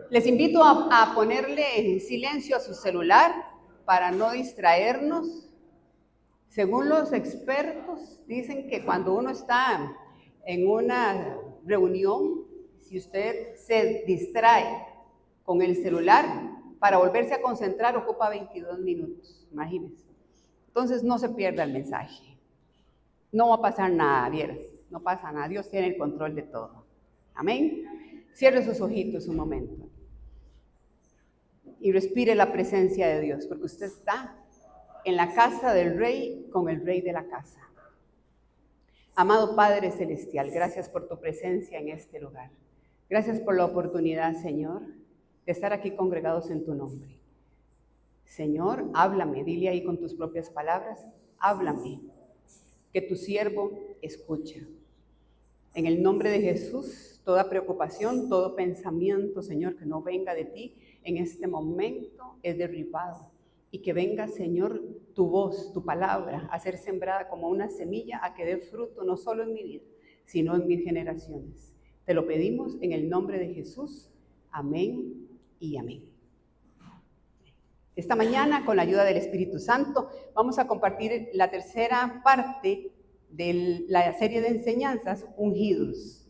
Les invito a ponerle en silencio a su celular para no distraernos. Según los expertos, dicen que cuando uno está en una reunión, si usted se distrae con el celular, para volverse a concentrar ocupa 22 minutos, imagínense. Entonces no se pierda el mensaje. No va a pasar nada, vieras, no pasa nada. Dios tiene el control de todo. Amén. Cierre sus ojitos un momento y respire la presencia de Dios, porque usted está en la casa del Rey con el Rey de la casa. Amado Padre Celestial, gracias por tu presencia en este lugar. Gracias por la oportunidad, Señor, de estar aquí congregados en tu nombre. Señor, háblame, dile ahí con tus propias palabras, háblame, que tu siervo escucha. En el nombre de Jesús, toda preocupación, todo pensamiento, Señor, que no venga de ti, en este momento es derribado. Y que venga, Señor, tu voz, tu palabra, a ser sembrada como una semilla, a que dé fruto no solo en mi vida, sino en mis generaciones. Te lo pedimos en el nombre de Jesús. Amén y amén. Esta mañana, con la ayuda del Espíritu Santo, vamos a compartir la tercera parte de la serie de enseñanzas ungidos.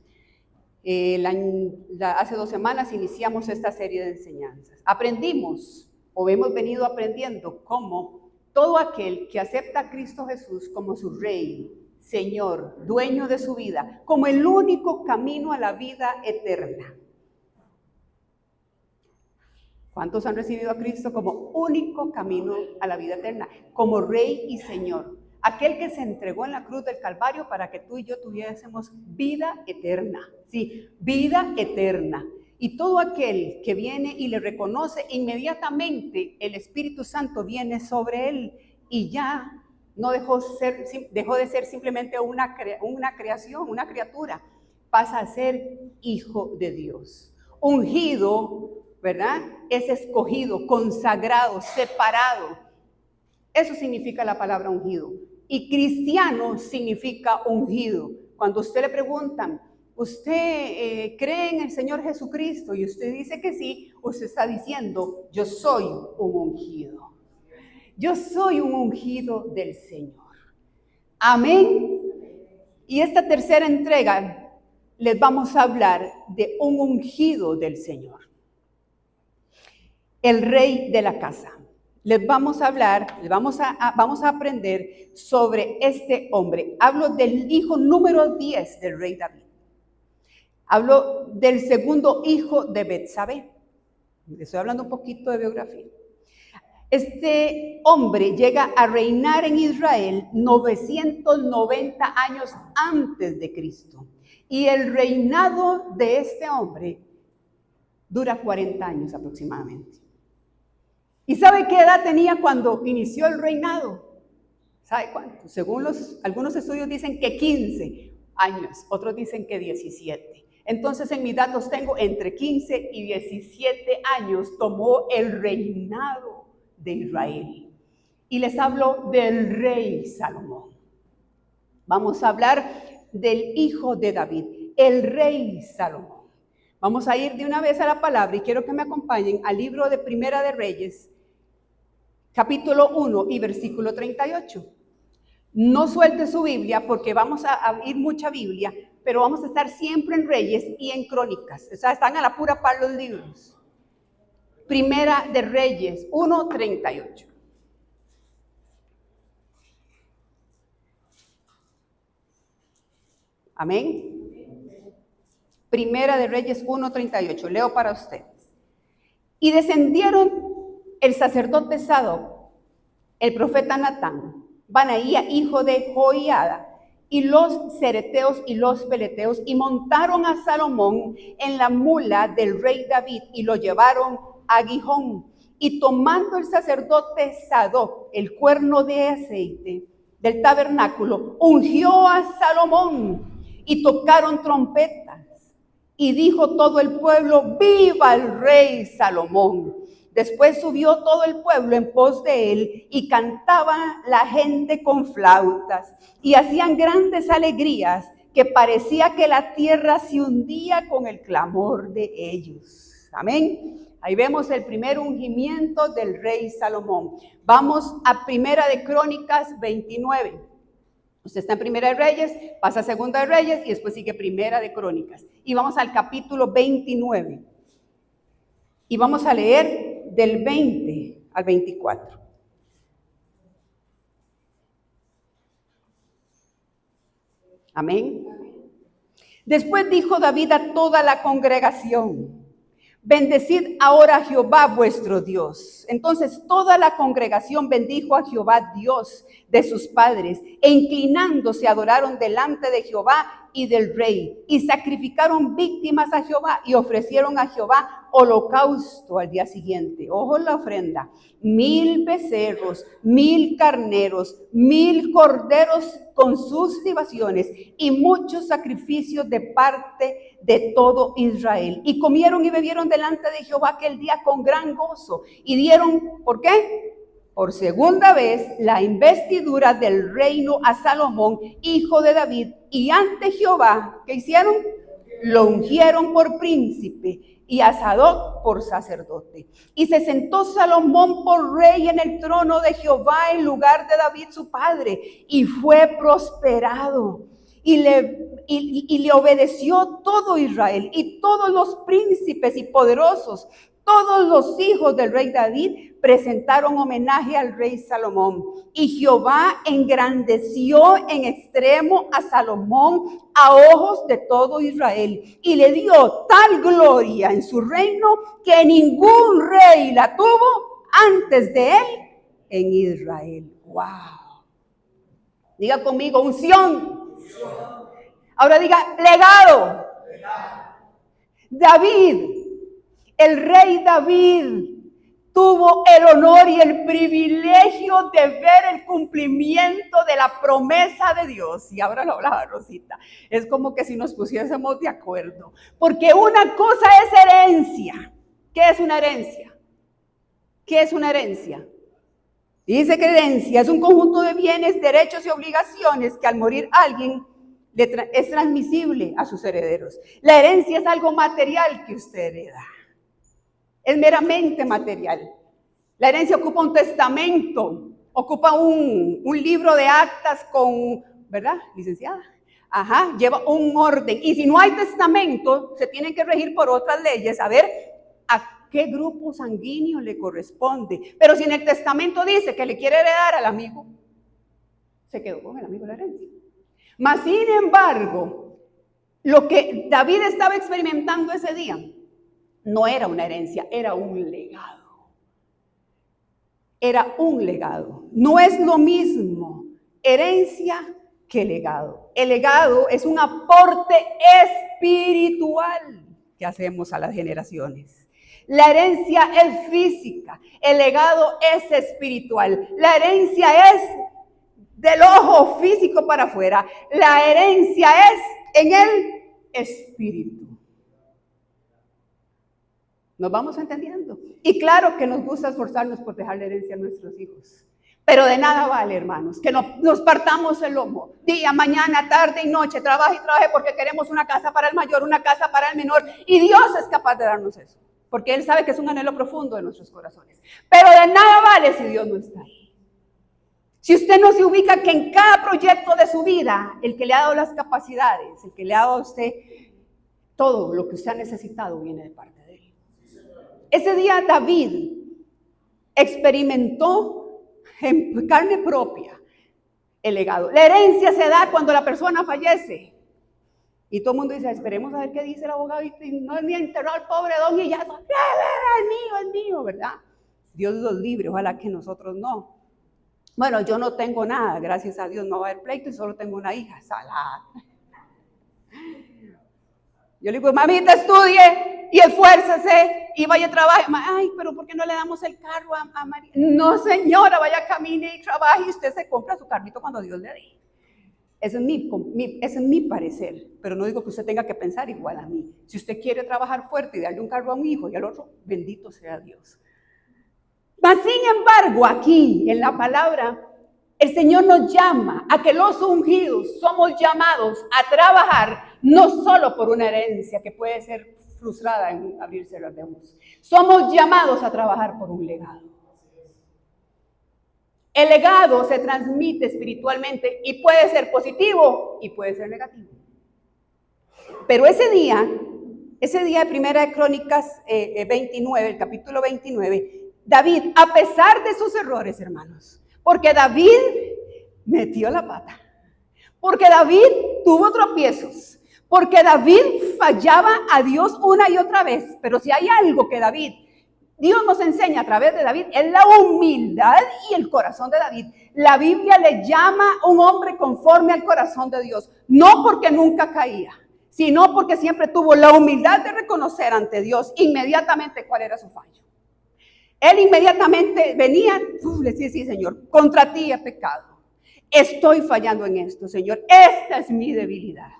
Hace 2 semanas iniciamos esta serie de enseñanzas. Aprendimos, o hemos venido aprendiendo, cómo todo aquel que acepta a Cristo Jesús como su Rey, Señor, dueño de su vida, como el único camino a la vida eterna. ¿Cuántos han recibido a Cristo como único camino a la vida eterna? Como Rey y Señor. Aquel que se entregó en la cruz del Calvario para que tú y yo tuviésemos vida eterna. Sí, vida eterna. Y todo aquel que viene y le reconoce, inmediatamente el Espíritu Santo viene sobre él y ya no dejó de ser simplemente una creación, una criatura. Pasa a ser hijo de Dios. Ungido, ¿verdad? Es escogido, consagrado, separado. Eso significa la palabra ungido. Y cristiano significa ungido. Cuando usted le preguntan, ¿usted cree en el Señor Jesucristo? Y usted dice que sí, usted está diciendo, yo soy un ungido. Yo soy un ungido del Señor. Amén. Y esta tercera entrega les vamos a hablar de un ungido del Señor. El Rey de la casa. Les vamos a hablar, vamos a aprender sobre este hombre. Hablo del hijo número 10 del rey David. Hablo del segundo hijo de Betsabé. Estoy hablando un poquito de biografía. Este hombre llega a reinar en Israel 990 años antes de Cristo. Y el reinado de este hombre dura 40 años aproximadamente. ¿Y sabe qué edad tenía cuando inició el reinado? ¿Sabe cuánto? Según algunos estudios dicen que 15 años, otros dicen que 17. Entonces en mis datos tengo entre 15 y 17 años tomó el reinado de Israel. Y les hablo del rey Salomón. Vamos a hablar del hijo de David, el rey Salomón. Vamos a ir de una vez a la palabra y quiero que me acompañen al libro de Primera de Reyes, capítulo 1 y versículo 38. No suelte su Biblia porque vamos a ir mucha Biblia, pero vamos a estar siempre en Reyes y en Crónicas. O sea, están a la pura par los libros. Primera de Reyes 1:38. Amén. Primera de Reyes 1:38. Leo para ustedes. Y descendieron el sacerdote Sadoc, el profeta Natán, Banaía, hijo de Joiada, y los cereteos y los peleteos, y montaron a Salomón en la mula del rey David, y lo llevaron a Gihón. Y tomando el sacerdote Sadoc el cuerno de aceite del tabernáculo, ungió a Salomón, y tocaron trompetas. Y dijo todo el pueblo, ¡viva el rey Salomón! Después subió todo el pueblo en pos de él y cantaba la gente con flautas y hacían grandes alegrías que parecía que la tierra se hundía con el clamor de ellos. Amén. Ahí vemos el primer ungimiento del rey Salomón. Vamos a Primera de Crónicas 29. Usted está en Primera de Reyes, pasa a Segunda de Reyes y después sigue Primera de Crónicas. Y vamos al capítulo 29. Y vamos a leer del 20 al 24. Amén. Después dijo David a toda la congregación: bendecid ahora a Jehová vuestro Dios. Entonces toda la congregación bendijo a Jehová Dios de sus padres, e inclinándose adoraron delante de Jehová y del rey, y sacrificaron víctimas a Jehová, y ofrecieron a Jehová holocausto al día siguiente. Ojo la ofrenda: 1000 becerros, 1000 carneros, 1000 corderos con sus libaciones, y muchos sacrificios de parte de todo Israel. Y comieron y bebieron delante de Jehová aquel día con gran gozo, y dieron, ¿por qué? Por segunda vez la investidura del reino a Salomón, hijo de David, y ante Jehová, ¿qué hicieron? Lo ungieron por príncipe, y a Sadoc por sacerdote. Y se sentó Salomón por rey en el trono de Jehová en lugar de David su padre, y fue prosperado. Y le obedeció todo Israel, y todos los príncipes y poderosos, todos los hijos del rey David, presentaron homenaje al rey Salomón. Y Jehová engrandeció en extremo a Salomón a ojos de todo Israel, y le dio tal gloria en su reino que ningún rey la tuvo antes de él en Israel. ¡Wow! Diga conmigo: unción. Ahora diga: legado. David, el rey David, tuvo el honor y el privilegio de ver el cumplimiento de la promesa de Dios. Y ahora lo hablaba Rosita. Es como que si nos pusiésemos de acuerdo. Porque una cosa es herencia. ¿Qué es una herencia? ¿Qué es una herencia? Dice que herencia es un conjunto de bienes, derechos y obligaciones que al morir alguien es transmisible a sus herederos. La herencia es algo material que usted hereda. Es meramente material. La herencia ocupa un testamento, ocupa un libro de actas con, ¿verdad, licenciada? Ajá, lleva un orden. Y si no hay testamento, se tienen que regir por otras leyes, a ver a qué grupo sanguíneo le corresponde. Pero si en el testamento dice que le quiere heredar al amigo, se quedó con el amigo la herencia. Mas, sin embargo, lo que David estaba experimentando ese día no era una herencia, era un legado. Era un legado. No es lo mismo herencia que legado. El legado es un aporte espiritual que hacemos a las generaciones. La herencia es física, el legado es espiritual. La herencia es del ojo físico para afuera. La herencia es en el espíritu. ¿Nos vamos entendiendo? Y claro que nos gusta esforzarnos por dejar la herencia a nuestros hijos. Pero de nada vale, hermanos, que nos partamos el lomo. Día, mañana, tarde y noche, trabaje y trabaje porque queremos una casa para el mayor, una casa para el menor. Y Dios es capaz de darnos eso. Porque Él sabe que es un anhelo profundo de nuestros corazones. Pero de nada vale si Dios no está ahí. Si usted no se ubica que en cada proyecto de su vida, el que le ha dado las capacidades, el que le ha dado a usted todo lo que usted ha necesitado, viene de parte de Él. Ese día David experimentó en carne propia el legado. La herencia se da cuando la persona fallece. Y todo el mundo dice: esperemos a ver qué dice el abogado. Y no es ni enterró al pobre don y ya, es mío, ¿verdad? Dios los libre, ojalá que nosotros no. Bueno, yo no tengo nada, gracias a Dios no va a haber pleito y solo tengo una hija, salada. Yo le digo: mamita, estudie y esfuércese y vaya a trabajar. Ay, pero ¿por qué no le damos el carro a María? No, señora, vaya, camine y trabaje y usted se compra su carrito cuando Dios le dé. Ese es mi parecer, pero no digo que usted tenga que pensar igual a mí. Si usted quiere trabajar fuerte y darle un carro a un hijo y al otro, bendito sea Dios. Mas, sin embargo, aquí en la palabra, el Señor nos llama a que los ungidos somos llamados a trabajar no solo por una herencia que puede ser frustrada en abrir y cerrar de ojos. Somos llamados a trabajar por un legado. El legado se transmite espiritualmente y puede ser positivo y puede ser negativo. Pero ese día de Primera de Crónicas 29, el capítulo 29, David, a pesar de sus errores, hermanos, porque David metió la pata, porque David tuvo tropiezos, porque David fallaba a Dios una y otra vez, pero si hay algo que Dios nos enseña a través de David, es la humildad y el corazón de David. La Biblia le llama un hombre conforme al corazón de Dios, no porque nunca caía, sino porque siempre tuvo la humildad de reconocer ante Dios inmediatamente cuál era su fallo. Él inmediatamente venía, le decía, sí, Señor, contra ti he pecado. Estoy fallando en esto, Señor. Esta es mi debilidad.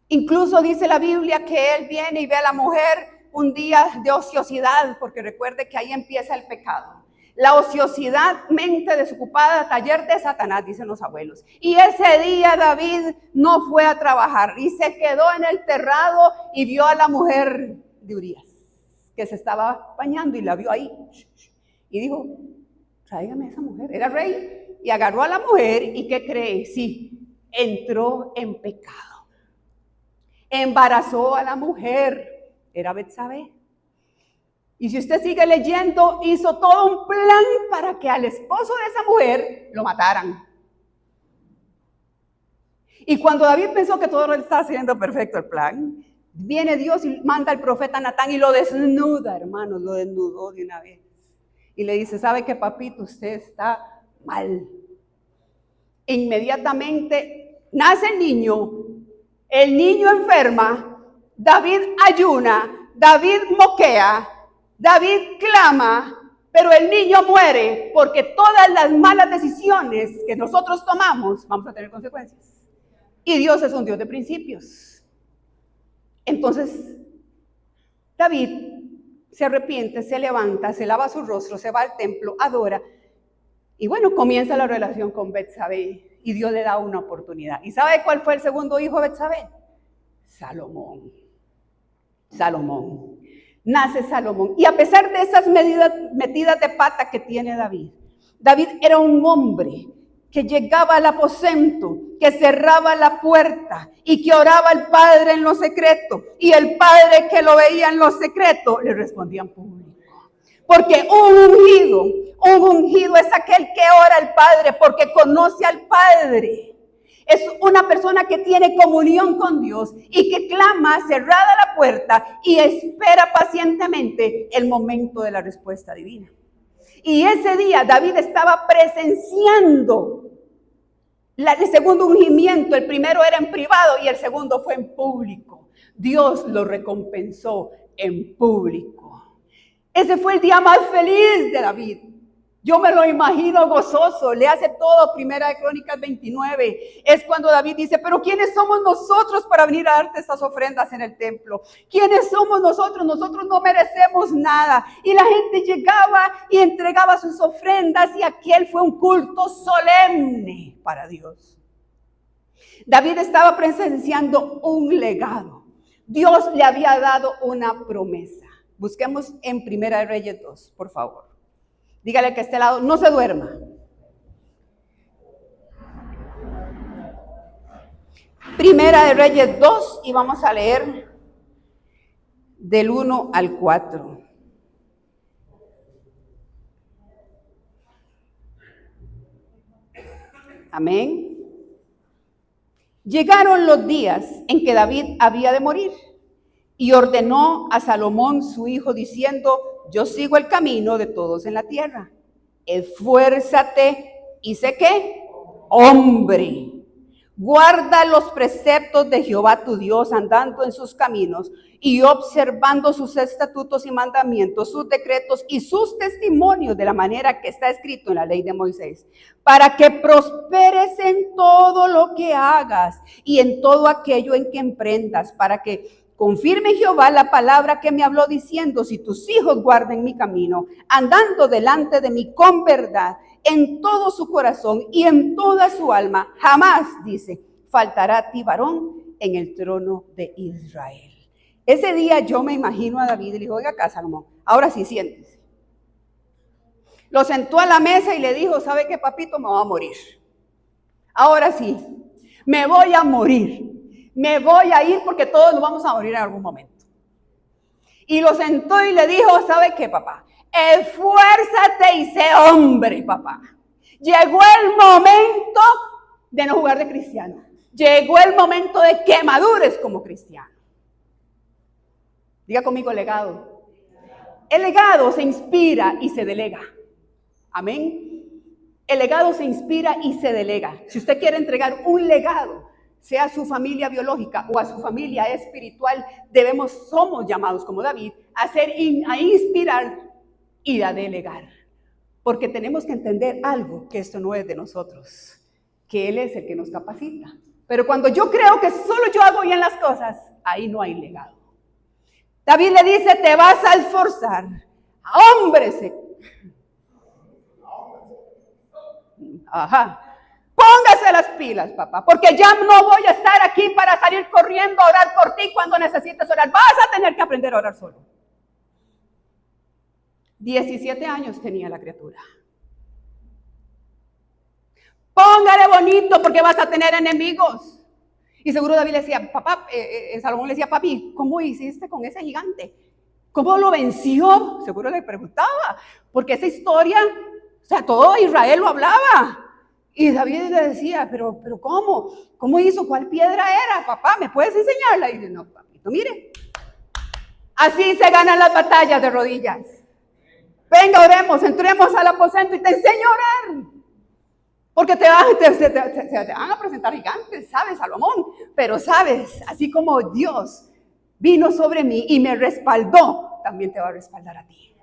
Incluso dice la Biblia que él viene y ve a la mujer un día de ociosidad, porque recuerde que ahí empieza el pecado. La ociosidad, mente desocupada, taller de Satanás, dicen los abuelos. Y ese día David no fue a trabajar y se quedó en el terrado y vio a la mujer de Urías, que se estaba bañando y la vio ahí. Y dijo, tráigame a esa mujer. Era rey. Y agarró a la mujer y ¿qué cree? Sí, entró en pecado. Embarazó a la mujer. Era Betsabé. Y si usted sigue leyendo, hizo todo un plan para que al esposo de esa mujer lo mataran. Y cuando David pensó que todo estaba haciendo perfecto el plan, viene Dios y manda al profeta Natán y lo desnuda, hermanos, lo desnudó de una vez. Y le dice, ¿sabe qué, papito? Usted está mal. Inmediatamente nace el niño enferma, David ayuna, David moquea, David clama, pero el niño muere porque todas las malas decisiones que nosotros tomamos vamos a tener consecuencias. Y Dios es un Dios de principios. Entonces, David se arrepiente, se levanta, se lava su rostro, se va al templo, adora. Y bueno, comienza la relación con Betsabé y Dios le da una oportunidad. ¿Y sabe cuál fue el segundo hijo de Betsabé? Salomón. Nace Salomón. Y a pesar de esas metidas de pata que tiene David era un hombre que llegaba al aposento, que cerraba la puerta y que oraba al Padre en lo secreto. Y el Padre que lo veía en lo secreto le respondía en público. Porque un ungido es aquel que ora al Padre porque conoce al Padre. Es una persona que tiene comunión con Dios y que clama cerrada la puerta y espera pacientemente el momento de la respuesta divina. Y ese día David estaba presenciando el segundo ungimiento. El primero era en privado y el segundo fue en público. Dios lo recompensó en público. Ese fue el día más feliz de David. Yo me lo imagino gozoso, le hace todo Primera de Crónicas 29. Es cuando David dice, pero ¿quiénes somos nosotros para venir a darte estas ofrendas en el templo? ¿Quiénes somos nosotros? Nosotros no merecemos nada. Y la gente llegaba y entregaba sus ofrendas y aquel fue un culto solemne para Dios. David estaba presenciando un legado. Dios le había dado una promesa. Busquemos en Primera de Reyes 2, por favor. Dígale que a este lado, no se duerma. Primera de Reyes 2 y vamos a leer del 1 al 4. Amén. Llegaron los días en que David había de morir y ordenó a Salomón su hijo diciendo, yo sigo el camino de todos en la tierra. Esfuérzate y sé qué, hombre. Guarda los preceptos de Jehová tu Dios, andando en sus caminos y observando sus estatutos y mandamientos, sus decretos y sus testimonios de la manera que está escrito en la ley de Moisés, para que prosperes en todo lo que hagas y en todo aquello en que emprendas, para que confirme Jehová la palabra que me habló diciendo, si tus hijos guarden mi camino, andando delante de mí con verdad, en todo su corazón y en toda su alma, jamás, dice, faltará a ti varón en el trono de Israel. Ese día yo me imagino a David y le dijo, oiga acá, Salomón, ahora sí siéntese. Lo sentó a la mesa y le dijo, ¿sabe qué, papito? Me voy a morir. Ahora sí, me voy a morir. Me voy a ir porque todos nos vamos a morir en algún momento. Y lo sentó y le dijo, ¿sabe qué, papá? Esfuérzate y sé hombre, papá. Llegó el momento de no jugar de cristiano. Llegó el momento de que madures como cristiano. Diga conmigo legado. El legado se inspira y se delega. Amén. El legado se inspira y se delega. Si usted quiere entregar un legado, sea a su familia biológica o a su familia espiritual, somos llamados como David a inspirar y a delegar. Porque tenemos que entender algo, que esto no es de nosotros, que Él es el que nos capacita. Pero cuando yo creo que solo yo hago bien las cosas, ahí no hay legado. David le dice, te vas a esforzar. Hombre, ajá. Póngase las pilas, papá, porque ya no voy a estar aquí para salir corriendo a orar por ti cuando necesites orar. Vas a tener que aprender a orar solo. 17 años tenía la criatura. Póngale bonito porque vas a tener enemigos. Y seguro David le decía, papá, Salomón le decía, papi, ¿cómo hiciste con ese gigante? ¿Cómo lo venció? Seguro le preguntaba, porque esa historia, o sea, todo Israel lo hablaba. Y David le decía, pero ¿cómo? ¿Cómo hizo? ¿Cuál piedra era? Papá, ¿me puedes enseñarla? Y dice, no, papito, mire. Así se ganan las batallas de rodillas. Venga, oremos, entremos al aposento y te enseño a orar. Porque te van a presentar gigantes, ¿sabes, Salomón? Pero sabes, así como Dios vino sobre mí y me respaldó, también te va a respaldar a ti.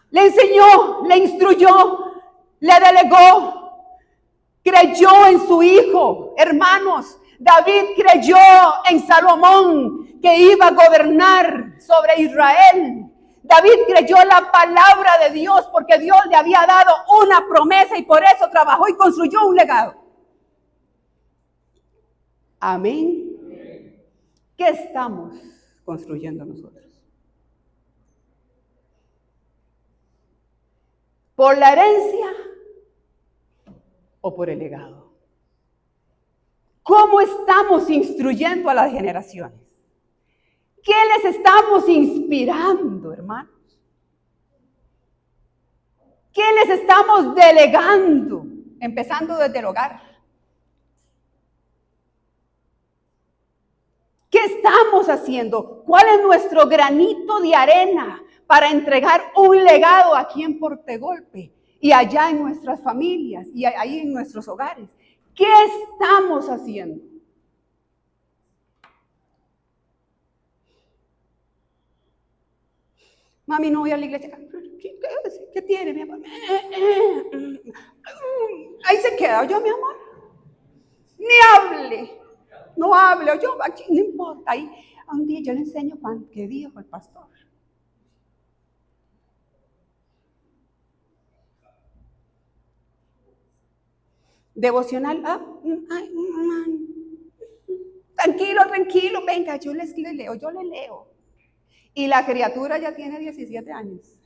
Le enseñó, le instruyó, le delegó, creyó en su hijo. Hermanos, David creyó en Salomón que iba a gobernar sobre Israel. David creyó la palabra de Dios porque Dios le había dado una promesa y por eso trabajó y construyó un legado. Amén. ¿Qué estamos construyendo nosotros? ¿Por la herencia o por el legado? ¿Cómo estamos instruyendo a las generaciones? ¿Qué les estamos inspirando, hermanos? ¿Qué les estamos delegando? Empezando desde el hogar. ¿Qué estamos haciendo? ¿Cuál es nuestro granito de arena para entregar un legado aquí en Portegolpe y allá en nuestras familias y ahí en nuestros hogares? ¿Qué estamos haciendo? Mami, no voy a la iglesia. ¿Qué tiene, mi amor? Ahí se queda, yo, mi amor. Ni hable. No hable, yo, no importa. Ahí, un día yo le enseño qué dijo el pastor. Devocional. Tranquilo, venga, yo le leo. Y la criatura ya tiene 17 años.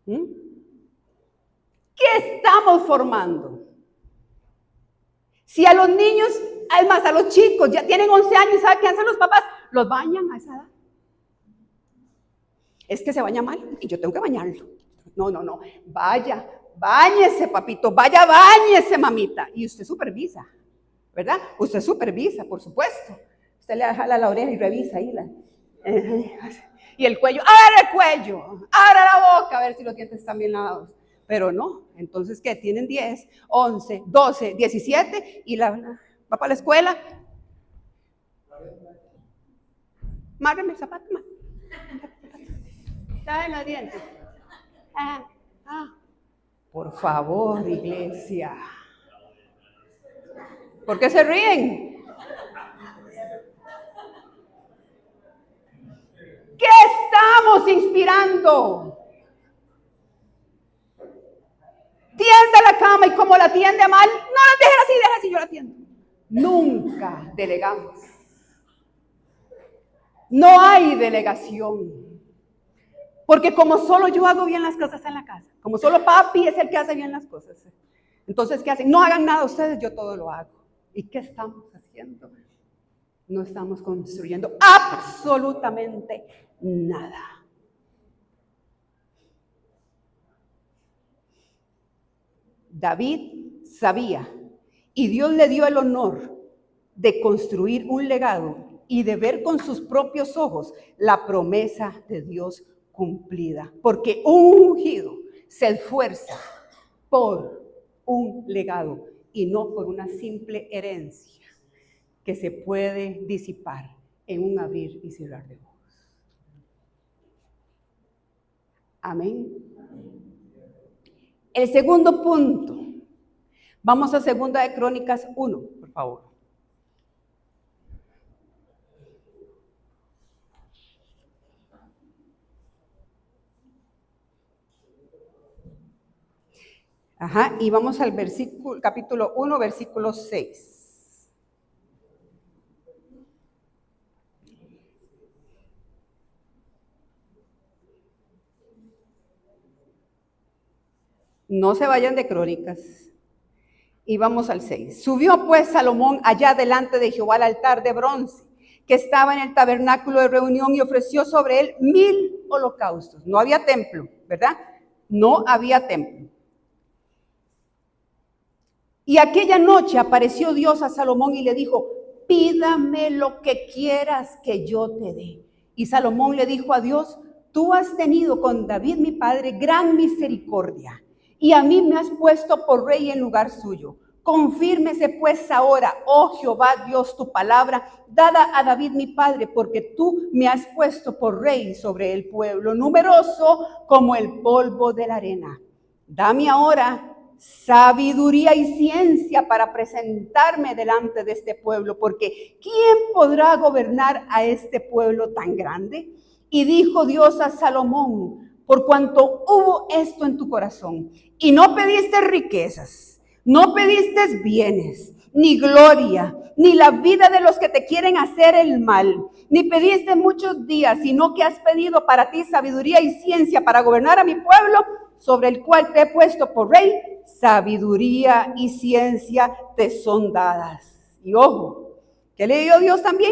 ¿Qué estamos formando? Si a los niños, además a los chicos, ya tienen 11 años, ¿sabe qué hacen los papás? Los bañan a esa edad. Es que se baña mal y yo tengo que bañarlo. No, vaya, báñese, papito, vaya, báñese, mamita. Y usted supervisa, ¿verdad? Usted supervisa, por supuesto. Usted le jala la oreja y revisa ahí y el cuello, abre el cuello, abre la boca, a ver si los dientes están bien lavados. Pero no, entonces, ¿qué? Tienen 10, 11, 12, 17 y va para la escuela. Márgame el zapato, más. Está en los dientes. Por favor, iglesia. ¿Por qué se ríen? ¿Qué estamos inspirando? Tiende la cama y como la tiende mal, no la dejes así, yo la tiendo. Nunca delegamos. No hay delegación. Porque como solo yo hago bien las cosas en la casa, como solo papi es el que hace bien las cosas, entonces, ¿qué hacen? No hagan nada ustedes, yo todo lo hago. ¿Y qué estamos haciendo? No estamos construyendo absolutamente nada. David sabía, y Dios le dio el honor de construir un legado y de ver con sus propios ojos la promesa de Dios cumplida. Porque un ungido se esfuerza por un legado y no por una simple herencia que se puede disipar en un abrir y cerrar de ojos. Amén. El segundo punto. Vamos a 2 de Crónicas 1, por favor. Y vamos al capítulo 1, versículo 6. No se vayan de Crónicas. Y vamos al 6. Subió pues Salomón allá delante de Jehová al altar de bronce que estaba en el tabernáculo de reunión y ofreció sobre él 1000 holocaustos. No había templo, ¿verdad? No había templo. Y aquella noche apareció Dios a Salomón y le dijo, pídame lo que quieras que yo te dé. Y Salomón le dijo a Dios, tú has tenido con David mi padre gran misericordia, y a mí me has puesto por rey en lugar suyo. Confírmese pues ahora, oh Jehová Dios, tu palabra dada a David mi padre, porque tú me has puesto por rey sobre el pueblo, numeroso como el polvo de la arena. Dame ahora sabiduría y ciencia para presentarme delante de este pueblo, porque ¿quién podrá gobernar a este pueblo tan grande? Y dijo Dios a Salomón, por cuanto hubo esto en tu corazón, y no pediste riquezas, no pediste bienes, ni gloria, ni la vida de los que te quieren hacer el mal, ni pediste muchos días, sino que has pedido para ti sabiduría y ciencia para gobernar a mi pueblo, sobre el cual te he puesto por rey, sabiduría y ciencia te son dadas. Y ojo, ¿qué le dio Dios también?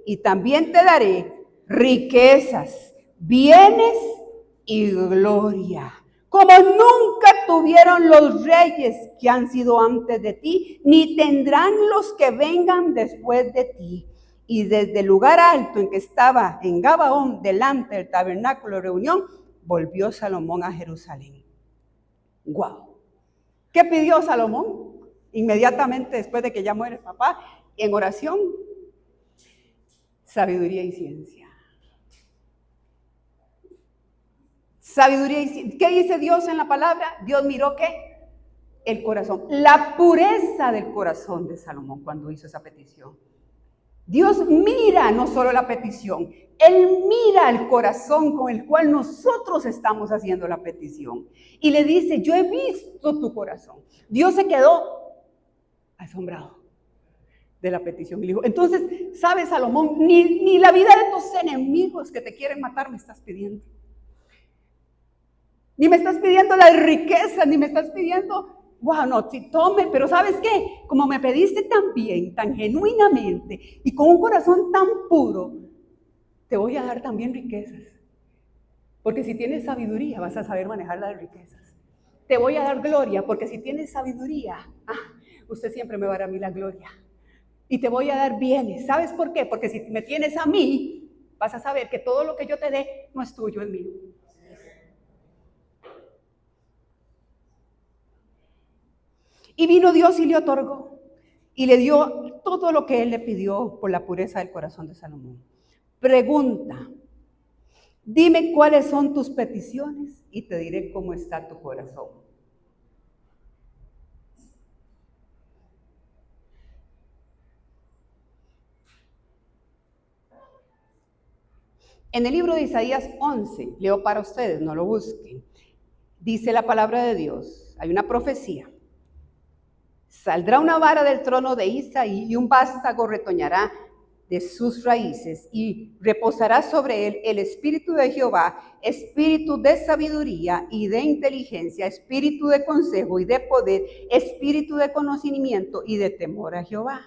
Y también te daré riquezas, bienes y gloria, como nunca tuvieron los reyes que han sido antes de ti, ni tendrán los que vengan después de ti. Y desde el lugar alto en que estaba en Gabaón, delante del tabernáculo de reunión, volvió Salomón a Jerusalén. ¡Guau! ¿Qué pidió Salomón? Inmediatamente después de que ya muere el papá, en oración, sabiduría y ciencia. Sabiduría y ciencia. ¿Qué dice Dios en la palabra? Dios miró ¿qué? El corazón, la pureza del corazón de Salomón cuando hizo esa petición. Dios mira no solo la petición, Él mira el corazón con el cual nosotros estamos haciendo la petición. Y le dice, yo he visto tu corazón. Dios se quedó asombrado de la petición. Y le dijo, entonces, ¿sabes, Salomón? Ni la vida de tus enemigos que te quieren matar me estás pidiendo. Ni me estás pidiendo la riqueza, ni me estás pidiendo... Wow, no, sí, tome, pero ¿sabes qué? Como me pediste tan bien, tan genuinamente y con un corazón tan puro, te voy a dar también riquezas. Porque si tienes sabiduría, vas a saber manejar las riquezas. Te voy a dar gloria, porque si tienes sabiduría, usted siempre me va a dar a mí la gloria. Y te voy a dar bienes. ¿Sabes por qué? Porque si me tienes a mí, vas a saber que todo lo que yo te dé no es tuyo, es mío. Y vino Dios y le otorgó, y le dio todo lo que él le pidió por la pureza del corazón de Salomón. Pregunta, dime cuáles son tus peticiones y te diré cómo está tu corazón. En el libro de Isaías 11, leo para ustedes, no lo busquen, dice la palabra de Dios, hay una profecía. Saldrá una vara del trono de Isaí y un vástago retoñará de sus raíces y reposará sobre él el espíritu de Jehová, espíritu de sabiduría y de inteligencia, espíritu de consejo y de poder, espíritu de conocimiento y de temor a Jehová.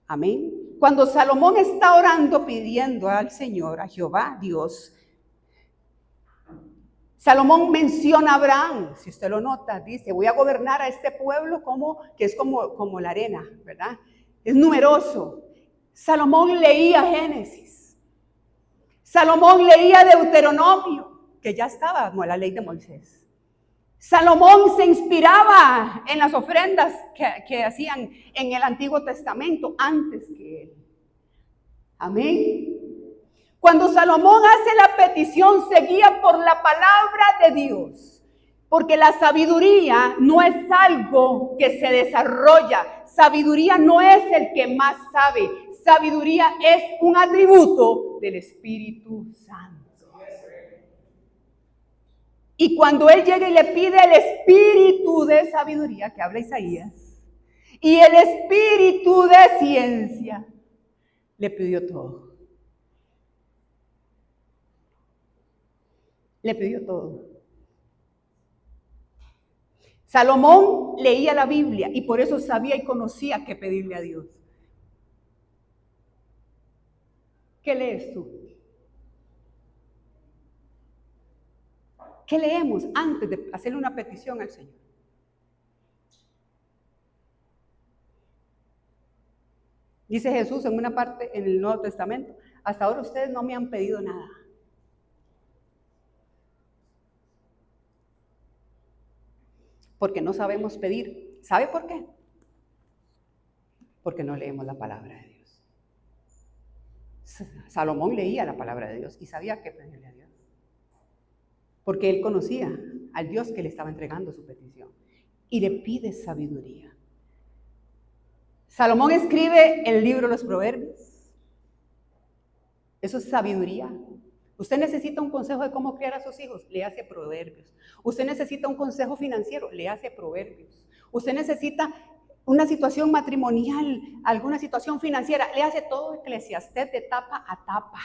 Amén. Cuando Salomón está orando pidiendo al Señor, a Jehová, Dios, Salomón menciona a Abraham, si usted lo nota, dice, voy a gobernar a este pueblo que es como la arena, ¿verdad? Es numeroso. Salomón leía Génesis. Salomón leía Deuteronomio, que ya estaba como la ley de Moisés. Salomón se inspiraba en las ofrendas que hacían en el Antiguo Testamento antes que él. Amén. Cuando Salomón hace la petición, se guía por la palabra de Dios, porque la sabiduría no es algo que se desarrolla. Sabiduría no es el que más sabe. Sabiduría es un atributo del Espíritu Santo. Y cuando él llega y le pide el espíritu de sabiduría, que habla Isaías, y el espíritu de ciencia, le pidió todo. Le pidió todo. Salomón leía la Biblia y por eso sabía y conocía qué pedirle a Dios. ¿Qué lees tú? ¿Qué leemos antes de hacerle una petición al Señor? Dice Jesús en una parte en el Nuevo Testamento, hasta ahora ustedes no me han pedido nada. Porque no sabemos pedir. ¿Sabe por qué? Porque no leemos la palabra de Dios. Salomón leía la palabra de Dios y sabía qué pedirle a Dios. Porque él conocía al Dios que le estaba entregando su petición. Y le pide sabiduría. Salomón escribe el libro de los Proverbios. Eso es sabiduría. Usted necesita un consejo de cómo criar a sus hijos, le hace Proverbios. Usted necesita un consejo financiero, le hace Proverbios. Usted necesita una situación matrimonial, alguna situación financiera, le hace todo Eclesiastés de tapa a tapa.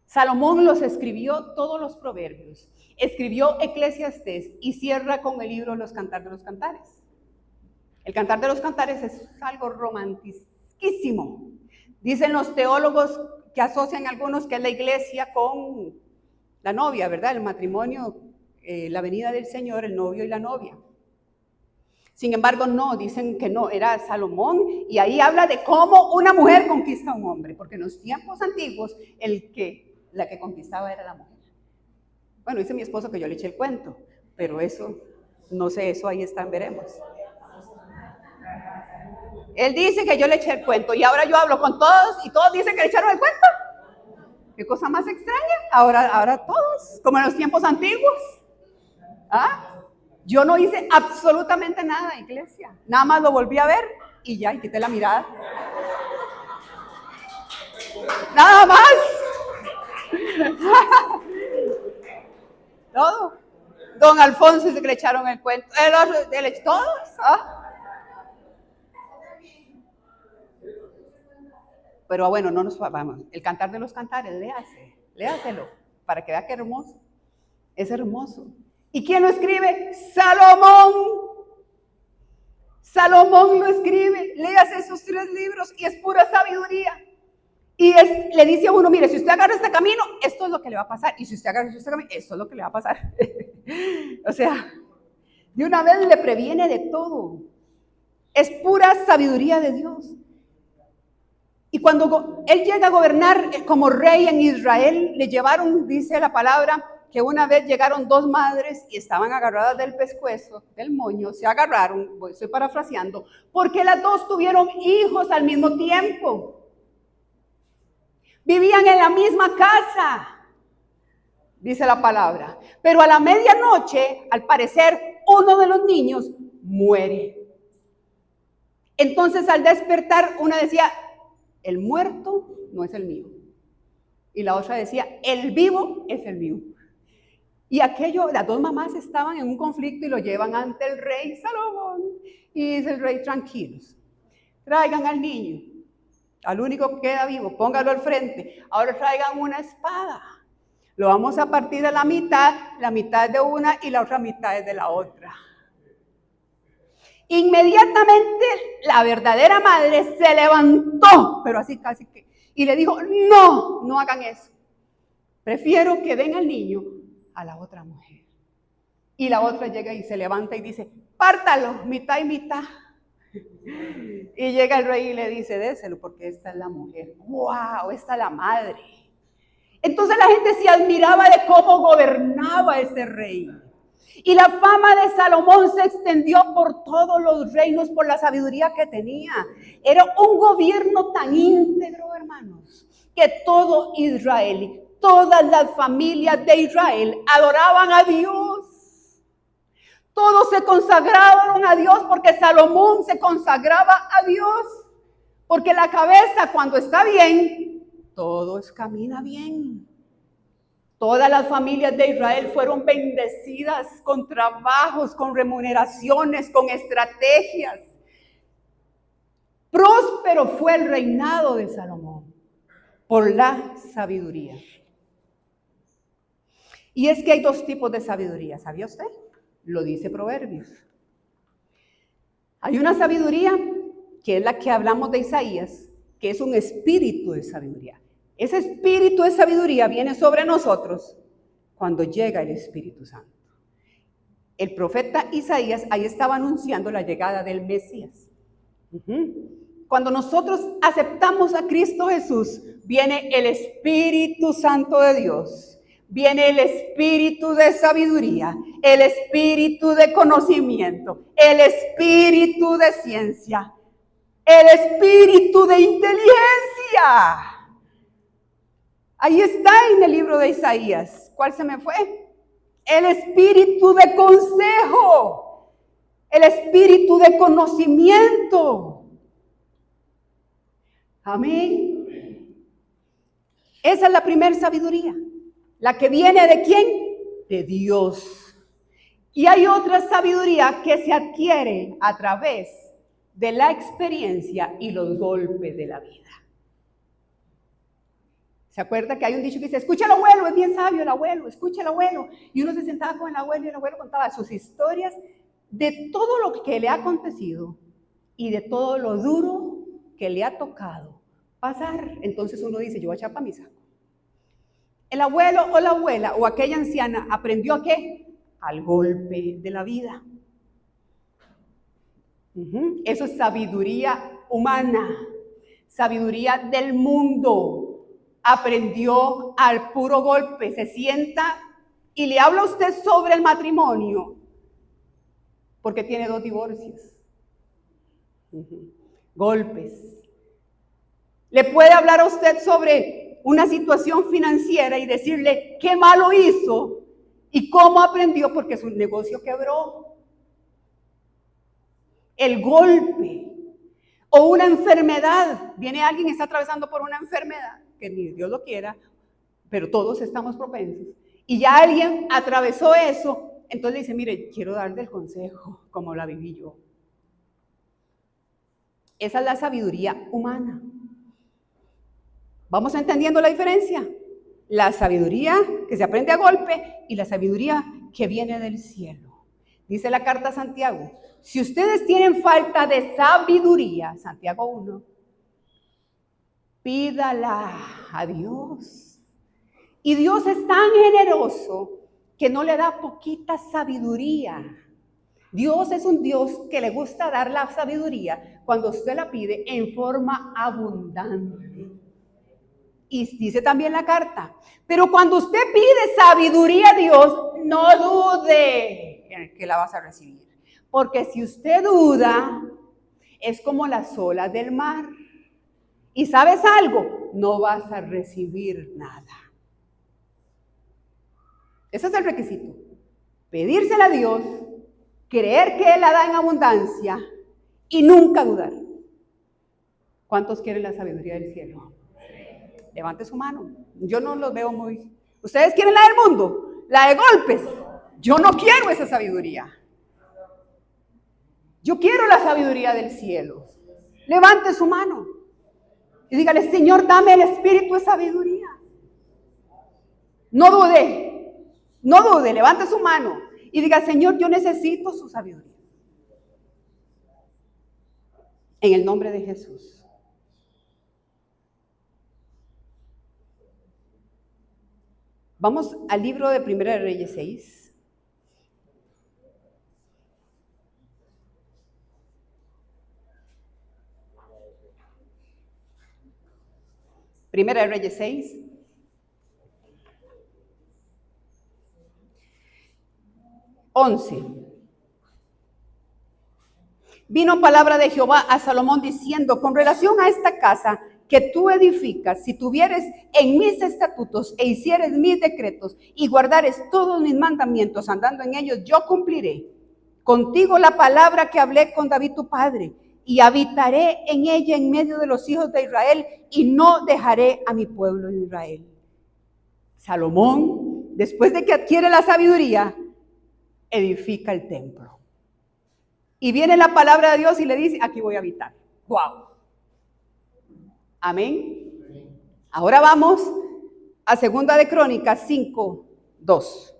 Salomón los escribió todos los Proverbios, escribió Eclesiastés y cierra con el libro Los Cantares de los Cantares. El Cantar de los Cantares es algo romantiquísimo. Dicen los teólogos que asocian algunos que es la iglesia con la novia, ¿verdad? El matrimonio, la venida del Señor, el novio y la novia. Sin embargo, no, dicen que no, era Salomón, y ahí habla de cómo una mujer conquista a un hombre, porque en los tiempos antiguos la que conquistaba era la mujer. Bueno, dice mi esposo que yo le eché el cuento, pero eso, no sé, eso ahí está, veremos. Él dice que yo le eché el cuento y ahora yo hablo con todos y todos dicen que le echaron el cuento. ¿Qué cosa más extraña? Ahora todos, como en los tiempos antiguos. ¿Ah? Yo no hice absolutamente nada, iglesia. Nada más lo volví a ver y ya, y quité la mirada. Nada más. Todo. Don Alfonso dice que le echaron el cuento. Todos. ¿Ah? Pero bueno, no nos vamos. El Cantar de los Cantares, léaselo, para que vea qué hermoso. Es hermoso. ¿Y quién lo escribe? Salomón. Salomón lo escribe. Léase esos 3 libros y es pura sabiduría. Y le dice a uno, mire, si usted agarra este camino, esto es lo que le va a pasar. Y si usted agarra este camino, esto es lo que le va a pasar. O sea, de una vez le previene de todo. Es pura sabiduría de Dios. Y cuando él llega a gobernar como rey en Israel, le llevaron, dice la palabra, que una vez llegaron 2 madres y estaban agarradas del pescuezo, del moño, se agarraron, estoy parafraseando, porque las 2 tuvieron hijos al mismo tiempo. Vivían en la misma casa, dice la palabra. Pero a la medianoche, al parecer, uno de los niños muere. Entonces al despertar, una decía, el muerto no es el mío. Y la otra decía, el vivo es el mío. Y las 2 mamás estaban en un conflicto y lo llevan ante el rey Salomón. Y dice el rey, tranquilos traigan al niño, al único que queda vivo, póngalo al frente. Ahora traigan una espada. Lo vamos a partir a la mitad es de una y la otra mitad es de la otra. Inmediatamente la verdadera madre se levantó, pero así casi que, y le dijo, no hagan eso. Prefiero que den al niño a la otra mujer. Y la otra llega y se levanta y dice, pártalo, mitad y mitad. Y llega el rey y le dice, déselo porque esta es la mujer. ¡Wow! Esta es la madre. Entonces la gente se admiraba de cómo gobernaba ese rey. Y la fama de Salomón se extendió por todos los reinos por la sabiduría que tenía. Era un gobierno tan íntegro, hermanos, que todo Israel, todas las familias de Israel adoraban a Dios. Todos se consagraron a Dios porque Salomón se consagraba a Dios. Porque la cabeza cuando está bien, todo camina bien. Todas las familias de Israel fueron bendecidas con trabajos, con remuneraciones, con estrategias. Próspero fue el reinado de Salomón por la sabiduría. Y es que hay dos tipos de sabiduría, ¿sabía usted? Lo dice Proverbios. Hay una sabiduría que es la que hablamos de Isaías, que es un espíritu de sabiduría. Ese espíritu de sabiduría viene sobre nosotros cuando llega el Espíritu Santo. El profeta Isaías ahí estaba anunciando la llegada del Mesías. Cuando nosotros aceptamos a Cristo Jesús, viene el Espíritu Santo de Dios. Viene el espíritu de sabiduría, el espíritu de conocimiento, el espíritu de ciencia, el espíritu de inteligencia. Ahí está en el libro de Isaías. ¿Cuál se me fue? El espíritu de consejo, el espíritu de conocimiento. Amén. Esa es la primera sabiduría. La que viene ¿de quién? De Dios. Y hay otra sabiduría que se adquiere a través de la experiencia y los golpes de la vida. ¿Se acuerda que hay un dicho que dice, escucha al abuelo, es bien sabio el abuelo, escucha al abuelo? Y uno se sentaba con el abuelo y el abuelo contaba sus historias de todo lo que le ha acontecido y de todo lo duro que le ha tocado pasar. Entonces uno dice, yo voy a echar para mi saco. El abuelo o la abuela o aquella anciana aprendió ¿a qué? Al golpe de la vida. Eso es sabiduría humana, sabiduría del mundo. Aprendió al puro golpe. Se sienta y le habla a usted sobre el matrimonio porque tiene 2 divorcios. Golpes. Le puede hablar a usted sobre una situación financiera y decirle qué malo hizo y cómo aprendió porque su negocio quebró. El golpe o una enfermedad. Viene alguien que está atravesando por una enfermedad, que ni Dios lo quiera, pero todos estamos propensos. Y ya alguien atravesó eso, entonces le dice, mire, quiero darle el consejo como la viví yo. Esa es la sabiduría humana. ¿Vamos entendiendo la diferencia? La sabiduría que se aprende a golpe y la sabiduría que viene del cielo. Dice la carta a Santiago, si ustedes tienen falta de sabiduría, Santiago 1, pídala a Dios. Y Dios es tan generoso que no le da poquita sabiduría. Dios es un Dios que le gusta dar la sabiduría cuando usted la pide en forma abundante. Y dice también la carta, pero cuando usted pide sabiduría a Dios, no dude que la vas a recibir. Porque si usted duda, es como las olas del mar. Y ¿sabes algo? No vas a recibir nada. Ese es el requisito. Pedírsela a Dios, creer que Él la da en abundancia y nunca dudar. ¿Cuántos quieren la sabiduría del cielo? Levante su mano. Yo no los veo muy... ¿Ustedes quieren la del mundo? La de golpes. Yo no quiero esa sabiduría. Yo quiero la sabiduría del cielo. Levante su mano y dígale, Señor, dame el espíritu de sabiduría. No dude, levante su mano y diga, Señor, yo necesito su sabiduría. En el nombre de Jesús. Vamos al libro de Primera de Reyes 6. Primera de Reyes 6. Vino palabra de Jehová a Salomón diciendo, con relación a esta casa que tú edificas, si tuvieres en mis estatutos e hicieres mis decretos y guardares todos mis mandamientos andando en ellos, yo cumpliré contigo la palabra que hablé con David tu padre y habitaré en ella en medio de los hijos de Israel y no dejaré a mi pueblo de Israel. Salomón, después de que adquiere la sabiduría, edifica el templo. Y viene la palabra de Dios y le dice, aquí voy a habitar. ¡Wow! Amén. Ahora vamos a Segunda de Crónicas 5:2.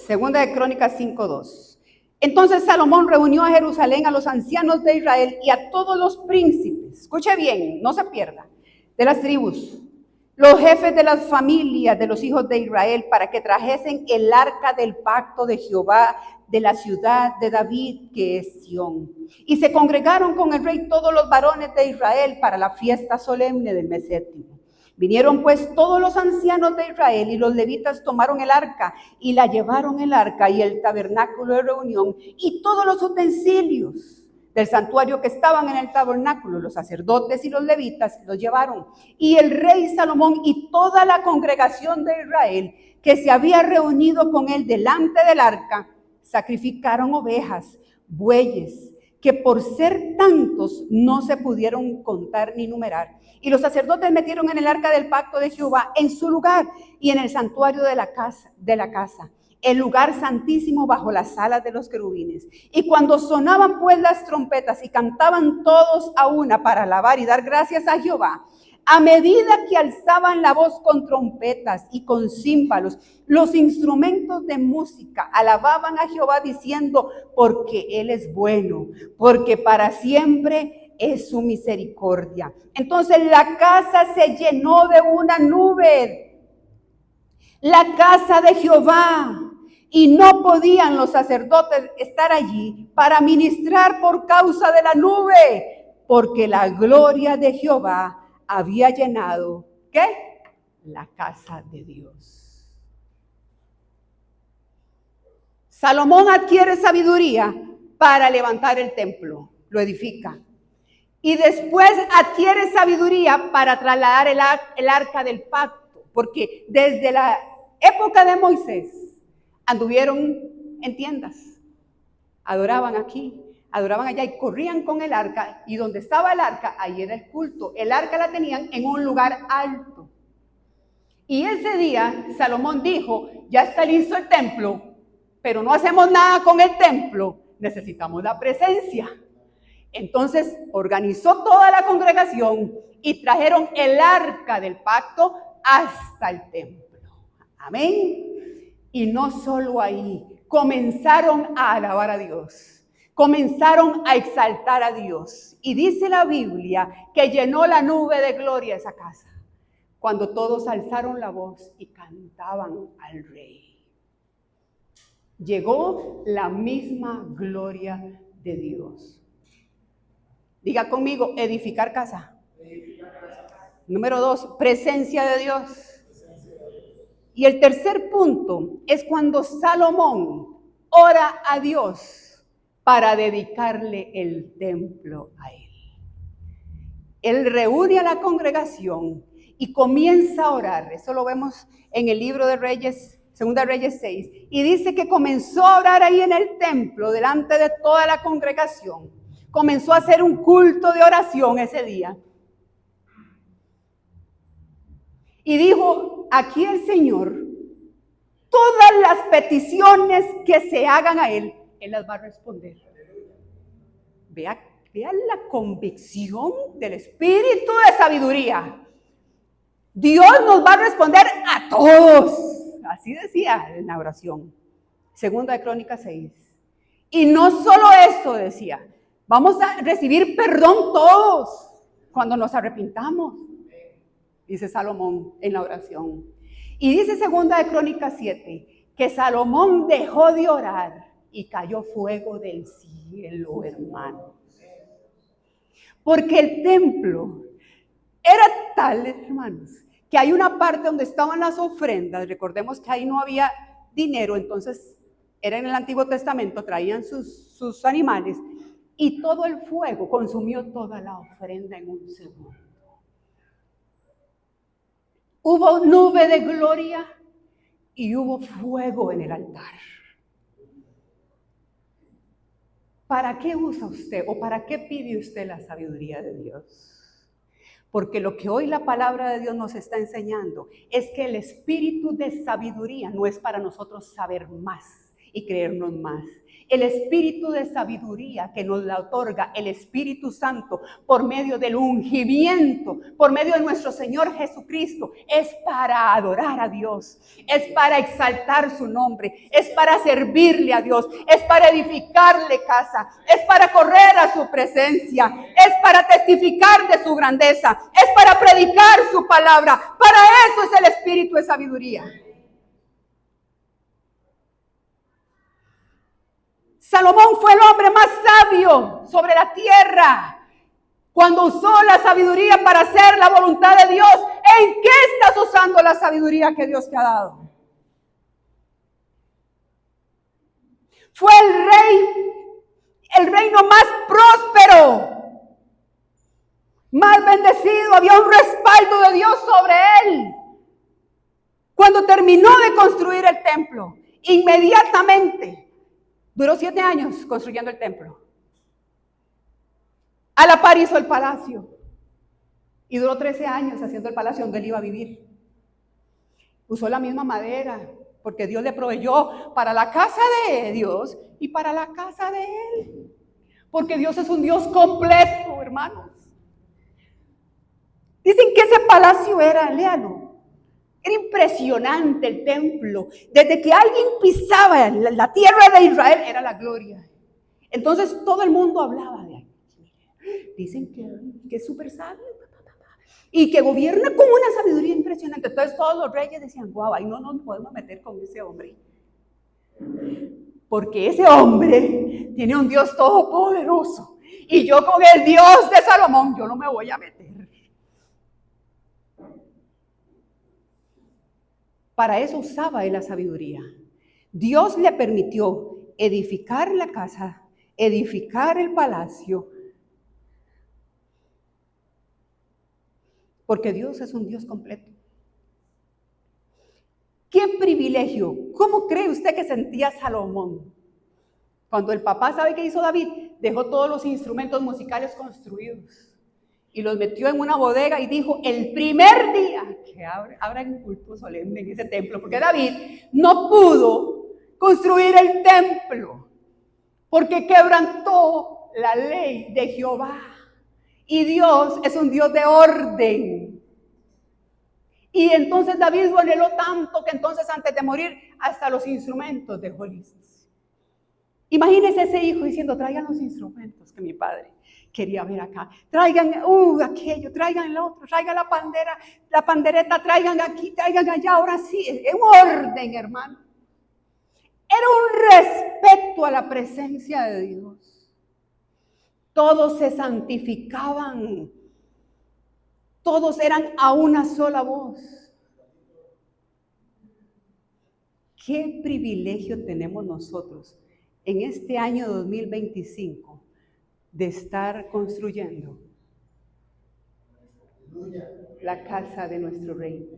Segunda de Crónicas 5:2. Entonces Salomón reunió a Jerusalén a los ancianos de Israel y a todos los príncipes. Escuche bien, no se pierda. De las tribus, los jefes de las familias de los hijos de Israel, para que trajesen el arca del pacto de Jehová de la ciudad de David, que es Sión. Y se congregaron con el rey todos los varones de Israel para la fiesta solemne del mes séptimo. Vinieron pues todos los ancianos de Israel y los levitas tomaron el arca y la llevaron el arca y el tabernáculo de reunión y todos los utensilios del santuario que estaban en el tabernáculo, los sacerdotes y los levitas los llevaron. Y el rey Salomón y toda la congregación de Israel que se había reunido con él delante del arca, sacrificaron ovejas, bueyes, que por ser tantos no se pudieron contar ni numerar. Y los sacerdotes metieron en el arca del pacto de Jehová en su lugar y en el santuario de la casa, el lugar santísimo bajo las alas de los querubines. Y cuando sonaban pues las trompetas y cantaban todos a una para alabar y dar gracias a Jehová, a medida que alzaban la voz con trompetas y con címbalos, los instrumentos de música alababan a Jehová diciendo, porque Él es bueno, porque para siempre es su misericordia. Entonces la casa se llenó de una nube, la casa de Jehová. Y no podían los sacerdotes estar allí para ministrar por causa de la nube, porque la gloria de Jehová había llenado, ¿qué? La casa de Dios. Salomón adquiere sabiduría para levantar el templo, lo edifica. Y después adquiere sabiduría para trasladar el arca del pacto, porque desde la época de Moisés anduvieron en tiendas, adoraban aquí, adoraban allá y corrían con el arca, y donde estaba el arca, ahí era el culto. El arca la tenían en un lugar alto. Y ese día Salomón dijo, ya está listo el templo, pero no hacemos nada con el templo, necesitamos la presencia. Entonces organizó toda la congregación y trajeron el arca del pacto hasta el templo. Amén. Y no solo ahí, comenzaron a alabar a Dios, comenzaron a exaltar a Dios. Y dice la Biblia que llenó la nube de gloria esa casa, cuando todos alzaron la voz y cantaban al Rey. Llegó la misma gloria de Dios. Diga conmigo, edificar casa. Número 2, presencia de Dios. Y el tercer punto es cuando Salomón ora a Dios para dedicarle el templo a él. Él reúne a la congregación y comienza a orar. Eso lo vemos en el libro de Reyes, Segunda Reyes 6. Y dice que comenzó a orar ahí en el templo, delante de toda la congregación. Comenzó a hacer un culto de oración ese día. Y dijo, aquí el Señor todas las peticiones que se hagan a Él, Él las va a responder. Vea la convicción del espíritu de sabiduría. Dios nos va a responder a todos. Así decía en la oración. Segunda de Crónicas 6. Y no solo eso decía, vamos a recibir perdón todos cuando nos arrepintamos, dice Salomón en la oración. Y dice Segunda de Crónicas 7, que Salomón dejó de orar y cayó fuego del cielo, hermano. Porque el templo era tal, hermanos, que hay una parte donde estaban las ofrendas. Recordemos que ahí no había dinero, entonces era en el Antiguo Testamento, traían sus animales y todo el fuego consumió toda la ofrenda en un segundo. Hubo nube de gloria y hubo fuego en el altar. ¿Para qué usa usted o para qué pide usted la sabiduría de Dios? Porque lo que hoy la palabra de Dios nos está enseñando es que el espíritu de sabiduría no es para nosotros saber más y creernos más. El espíritu de sabiduría que nos la otorga el Espíritu Santo por medio del ungimiento, por medio de nuestro Señor Jesucristo, es para adorar a Dios, es para exaltar su nombre, es para servirle a Dios, es para edificarle casa, es para correr a su presencia, es para testificar de su grandeza, es para predicar su palabra. Para eso es el espíritu de sabiduría. Salomón fue el hombre más sabio sobre la tierra cuando usó la sabiduría para hacer la voluntad de Dios. ¿En qué estás usando la sabiduría que Dios te ha dado? Fue el reino más próspero, más bendecido. Había un respaldo de Dios sobre él. Cuando terminó de construir el templo, inmediatamente duró 7 años construyendo el templo. A la par hizo el palacio. Y duró 13 años haciendo el palacio donde él iba a vivir. Usó la misma madera, porque Dios le proveyó para la casa de Dios y para la casa de él. Porque Dios es un Dios completo, hermanos. Dicen que ese palacio era, léalo, era impresionante el templo. Desde que alguien pisaba la tierra de Israel, era la gloria. Entonces todo el mundo hablaba de ahí. Dicen que es súper sabio y que gobierna con una sabiduría impresionante. Entonces todos los reyes decían, guau, ahí no nos podemos meter con ese hombre. Porque ese hombre tiene un Dios todopoderoso. Y yo con el Dios de Salomón, yo no me voy a meter. Para eso usaba él la sabiduría. Dios le permitió edificar la casa, edificar el palacio, porque Dios es un Dios completo. ¡Qué privilegio! ¿Cómo cree usted que sentía Salomón? Cuando el papá, ¿sabe qué hizo David? Dejó todos los instrumentos musicales construidos y los metió en una bodega y dijo, el primer día que abran un culto solemne en ese templo, porque David no pudo construir el templo porque quebrantó la ley de Jehová. Y Dios es un Dios de orden. Y entonces David lo anheló tanto que entonces antes de morir hasta los instrumentos dejó listos. Imagínese ese hijo diciendo, traigan los instrumentos que mi padre quería ver acá. Traigan aquello, traigan el otro, traigan la pandereta, traigan aquí, traigan allá. Ahora sí, es un orden, hermano. Era un respeto a la presencia de Dios. Todos se santificaban. Todos eran a una sola voz. ¿Qué privilegio tenemos nosotros en este año 2025 de estar construyendo la casa de nuestro Rey?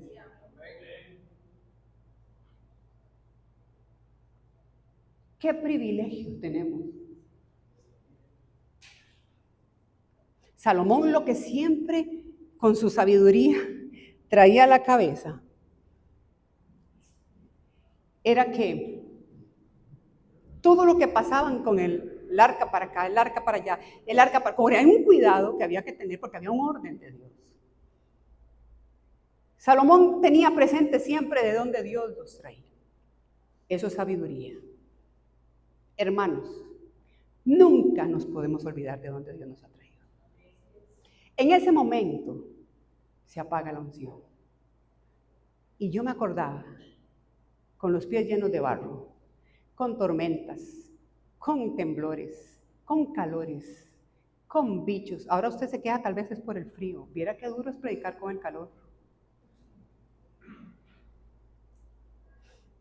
¿Qué privilegio tenemos? Salomón, lo que siempre con su sabiduría traía a la cabeza era que todo lo que pasaban con el arca para acá, el arca para allá, el arca para... Como hay un cuidado que había que tener porque había un orden de Dios. Salomón tenía presente siempre de dónde Dios los traía. Eso es sabiduría. Hermanos, nunca nos podemos olvidar de dónde Dios nos ha traído. En ese momento se apaga la unción. Y yo me acordaba, con los pies llenos de barro, con tormentas, con temblores, con calores, con bichos. Ahora usted se queja, tal vez es por el frío. Viera qué duro es predicar con el calor.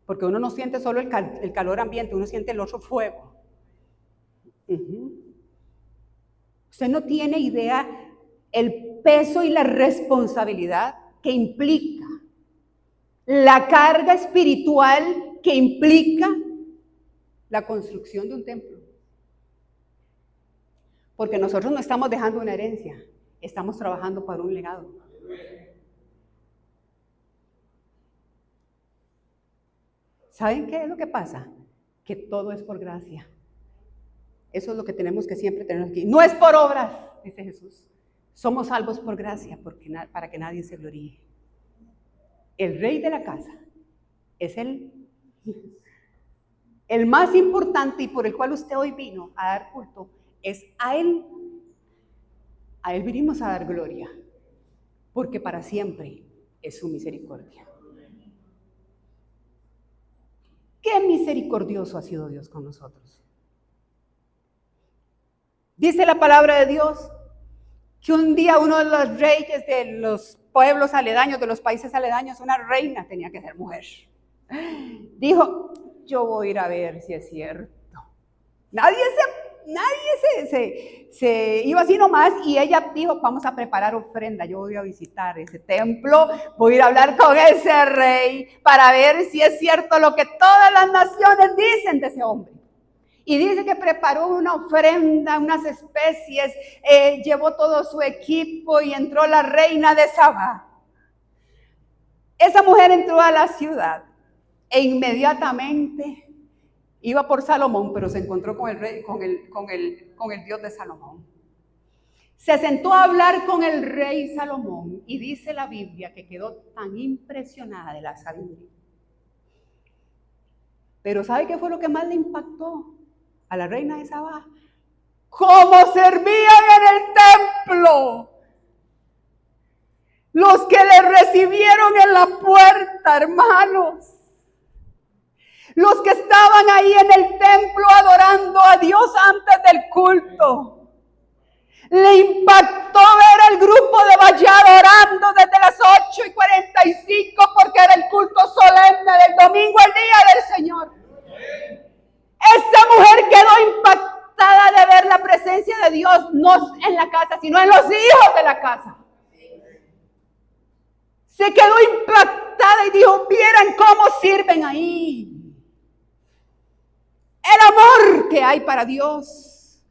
Porque uno no siente solo el calor ambiente, uno siente el otro fuego. Usted no tiene idea el peso y la responsabilidad que implica, la carga espiritual que implica la construcción de un templo. Porque nosotros no estamos dejando una herencia, estamos trabajando para un legado. ¿Saben qué es lo que pasa? Que todo es por gracia. Eso es lo que tenemos que siempre tener aquí. No es por obras, dice Jesús. Somos salvos por gracia, para que nadie se gloríe. El rey de la casa es el más importante y por el cual usted hoy vino a dar culto, es a Él. A Él vinimos a dar gloria, porque para siempre es su misericordia. Qué misericordioso ha sido Dios con nosotros. Dice la palabra de Dios que un día uno de los reyes de los pueblos aledaños, de los países aledaños, una reina tenía que ser mujer. Dijo, yo voy a ir a ver si es cierto. Nadie se iba así nomás y ella dijo, vamos a preparar ofrenda, yo voy a visitar ese templo, voy a ir a hablar con ese rey para ver si es cierto lo que todas las naciones dicen de ese hombre. Y dice que preparó una ofrenda, unas especies, llevó todo su equipo y entró la reina de Sabá. Esa mujer entró a la ciudad e inmediatamente iba por Salomón, pero se encontró con el rey, con el Dios de Salomón. Se sentó a hablar con el rey Salomón y dice la Biblia que quedó tan impresionada de la sabiduría. Pero ¿sabe qué fue lo que más le impactó a la reina de Sabá? ¡Cómo servían en el templo! Los que le recibieron en la puerta, hermanos. Los que estaban ahí en el templo adorando a Dios antes del culto. Le impactó ver al grupo de Bayard orando desde las 8:45 porque era el culto solemne del domingo, el día del Señor. Esa mujer quedó impactada de ver la presencia de Dios, no en la casa, sino en los hijos de la casa. Se quedó impactada y dijo, vieran cómo sirven ahí. El amor que hay para Dios,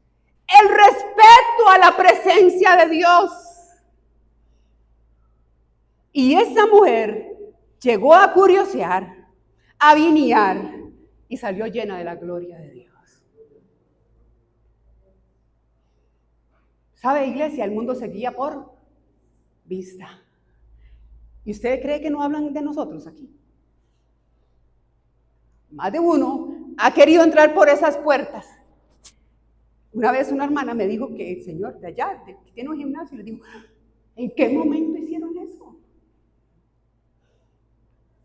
el respeto a la presencia de Dios. Y esa mujer llegó a curiosear, a vinear y salió llena de la gloria de Dios. ¿Sabe, iglesia? El mundo se guía por vista. ¿Y usted cree que no hablan de nosotros aquí? Más de uno ha querido entrar por esas puertas. Una vez una hermana me dijo que el señor de allá, que tiene un gimnasio, le dijo, ¿en qué momento hicieron eso?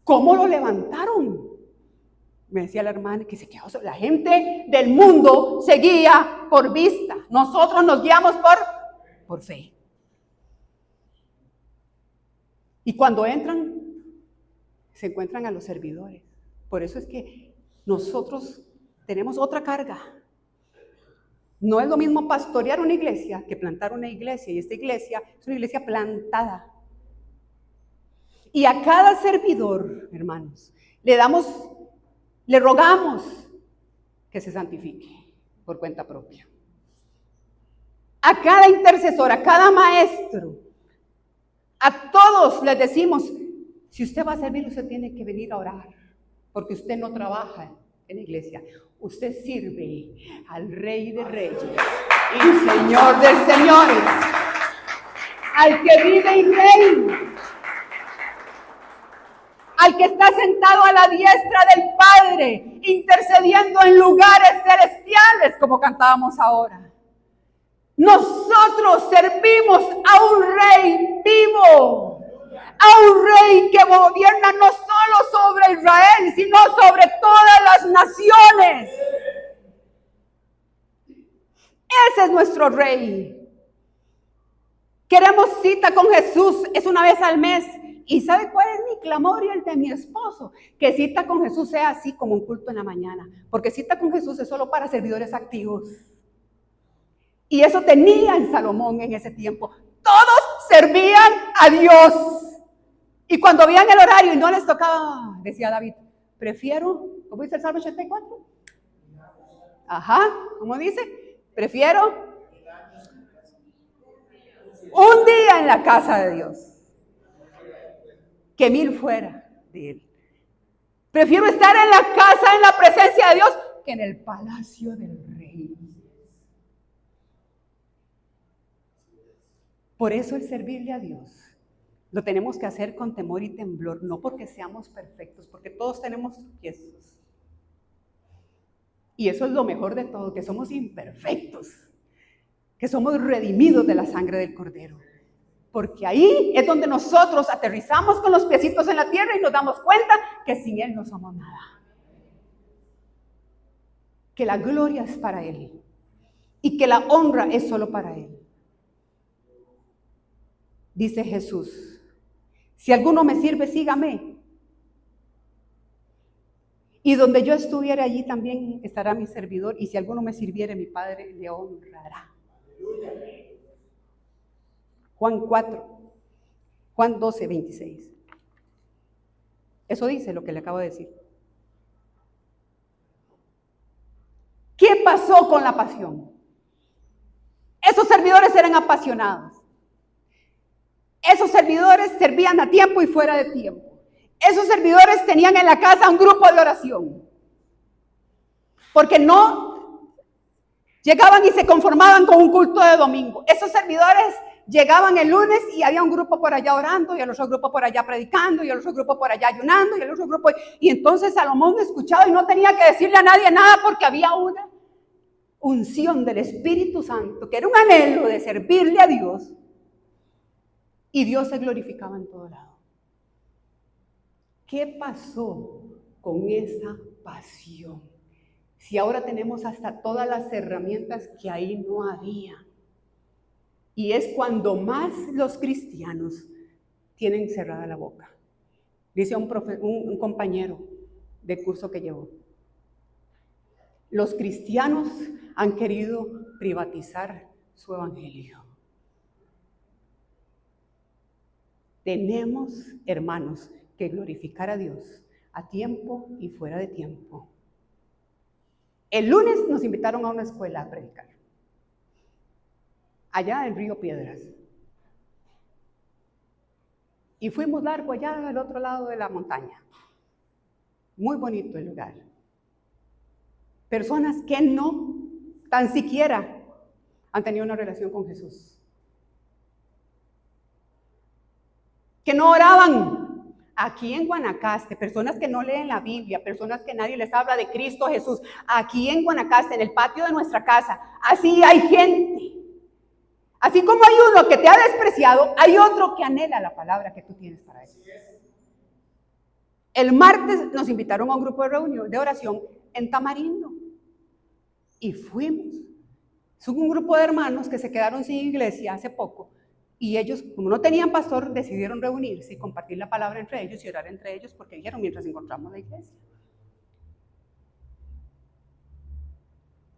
¿Cómo lo levantaron? Me decía la hermana que se quedó. La gente del mundo se guía por vista. Nosotros nos guiamos por fe. Y cuando entran, se encuentran a los servidores. Por eso es que nosotros tenemos otra carga. No es lo mismo pastorear una iglesia que plantar una iglesia. Y esta iglesia es una iglesia plantada. Y a cada servidor, hermanos, le rogamos que se santifique por cuenta propia. A cada intercesor, a cada maestro, a todos les decimos, si usted va a servir, usted tiene que venir a orar. porque usted no trabaja en la iglesia. Usted sirve al Rey de Reyes y Señor de Señores, al que vive y reina, al que está sentado a la diestra del Padre, intercediendo en lugares celestiales, como cantábamos ahora. Nosotros servimos a un Rey vivo, a un Rey que gobierna no solo sobre Israel, sino sobre todas las naciones. Ese es nuestro Rey. Queremos cita con Jesús, es una vez al mes. ¿Y sabe cuál es mi clamor y el de mi esposo? Que cita con Jesús sea así como un culto en la mañana. Porque cita con Jesús es solo para servidores activos. Y eso tenía en Salomón en ese tiempo. Todos servían a Dios. Y cuando veían el horario y no les tocaba, decía David, prefiero, ¿cómo dice el Salmo 84? Ajá, ¿cómo dice? Prefiero un día en la casa de Dios que 1000 fuera de él. Prefiero estar en la casa, en la presencia de Dios, que en el palacio del rey. Por eso el servirle a Dios lo tenemos que hacer con temor y temblor, no porque seamos perfectos, porque todos tenemos tropiezos. Y eso es lo mejor de todo, que somos imperfectos, que somos redimidos de la sangre del Cordero. Porque ahí es donde nosotros aterrizamos con los piecitos en la tierra y nos damos cuenta que sin Él no somos nada. Que la gloria es para Él y que la honra es solo para Él. Dice Jesús, si alguno me sirve, sígame. Y donde yo estuviere, allí también estará mi servidor. Y si alguno me sirviere, mi Padre le honrará. Juan 4, Juan 12, 26. Eso dice lo que le acabo de decir. ¿Qué pasó con la pasión? Esos servidores eran apasionados. Esos servidores servían a tiempo y fuera de tiempo. Esos servidores tenían en la casa un grupo de oración. Porque no llegaban y se conformaban con un culto de domingo. Esos servidores llegaban el lunes y había un grupo por allá orando, y el otro grupo por allá predicando, y el otro grupo por allá ayunando, y el otro grupo... Y entonces Salomón escuchaba y no tenía que decirle a nadie nada porque había una unción del Espíritu Santo, que era un anhelo de servirle a Dios. Y Dios se glorificaba en todo lado. ¿Qué pasó con esa pasión? Si ahora tenemos hasta todas las herramientas que ahí no había. Y es cuando más los cristianos tienen cerrada la boca. Dice un compañero de curso que llevó. Los cristianos han querido privatizar su evangelio. Tenemos, hermanos, que glorificar a Dios a tiempo y fuera de tiempo. El lunes nos invitaron a una escuela a predicar, allá en Río Piedras. Y fuimos largo allá al otro lado de la montaña. Muy bonito el lugar. Personas que no, tan siquiera, han tenido una relación con Jesús. Que no oraban. Aquí en Guanacaste, personas que no leen la Biblia, personas que nadie les habla de Cristo Jesús. Aquí en Guanacaste, en el patio de nuestra casa, así hay gente. Así como hay uno que te ha despreciado, hay otro que anhela la palabra que tú tienes para él. El martes nos invitaron a un grupo de reunión, de oración en Tamarindo. Y fuimos. Son un grupo de hermanos que se quedaron sin iglesia hace poco. Y ellos, como no tenían pastor, decidieron reunirse y compartir la palabra entre ellos y orar entre ellos, porque dijeron mientras encontramos la iglesia.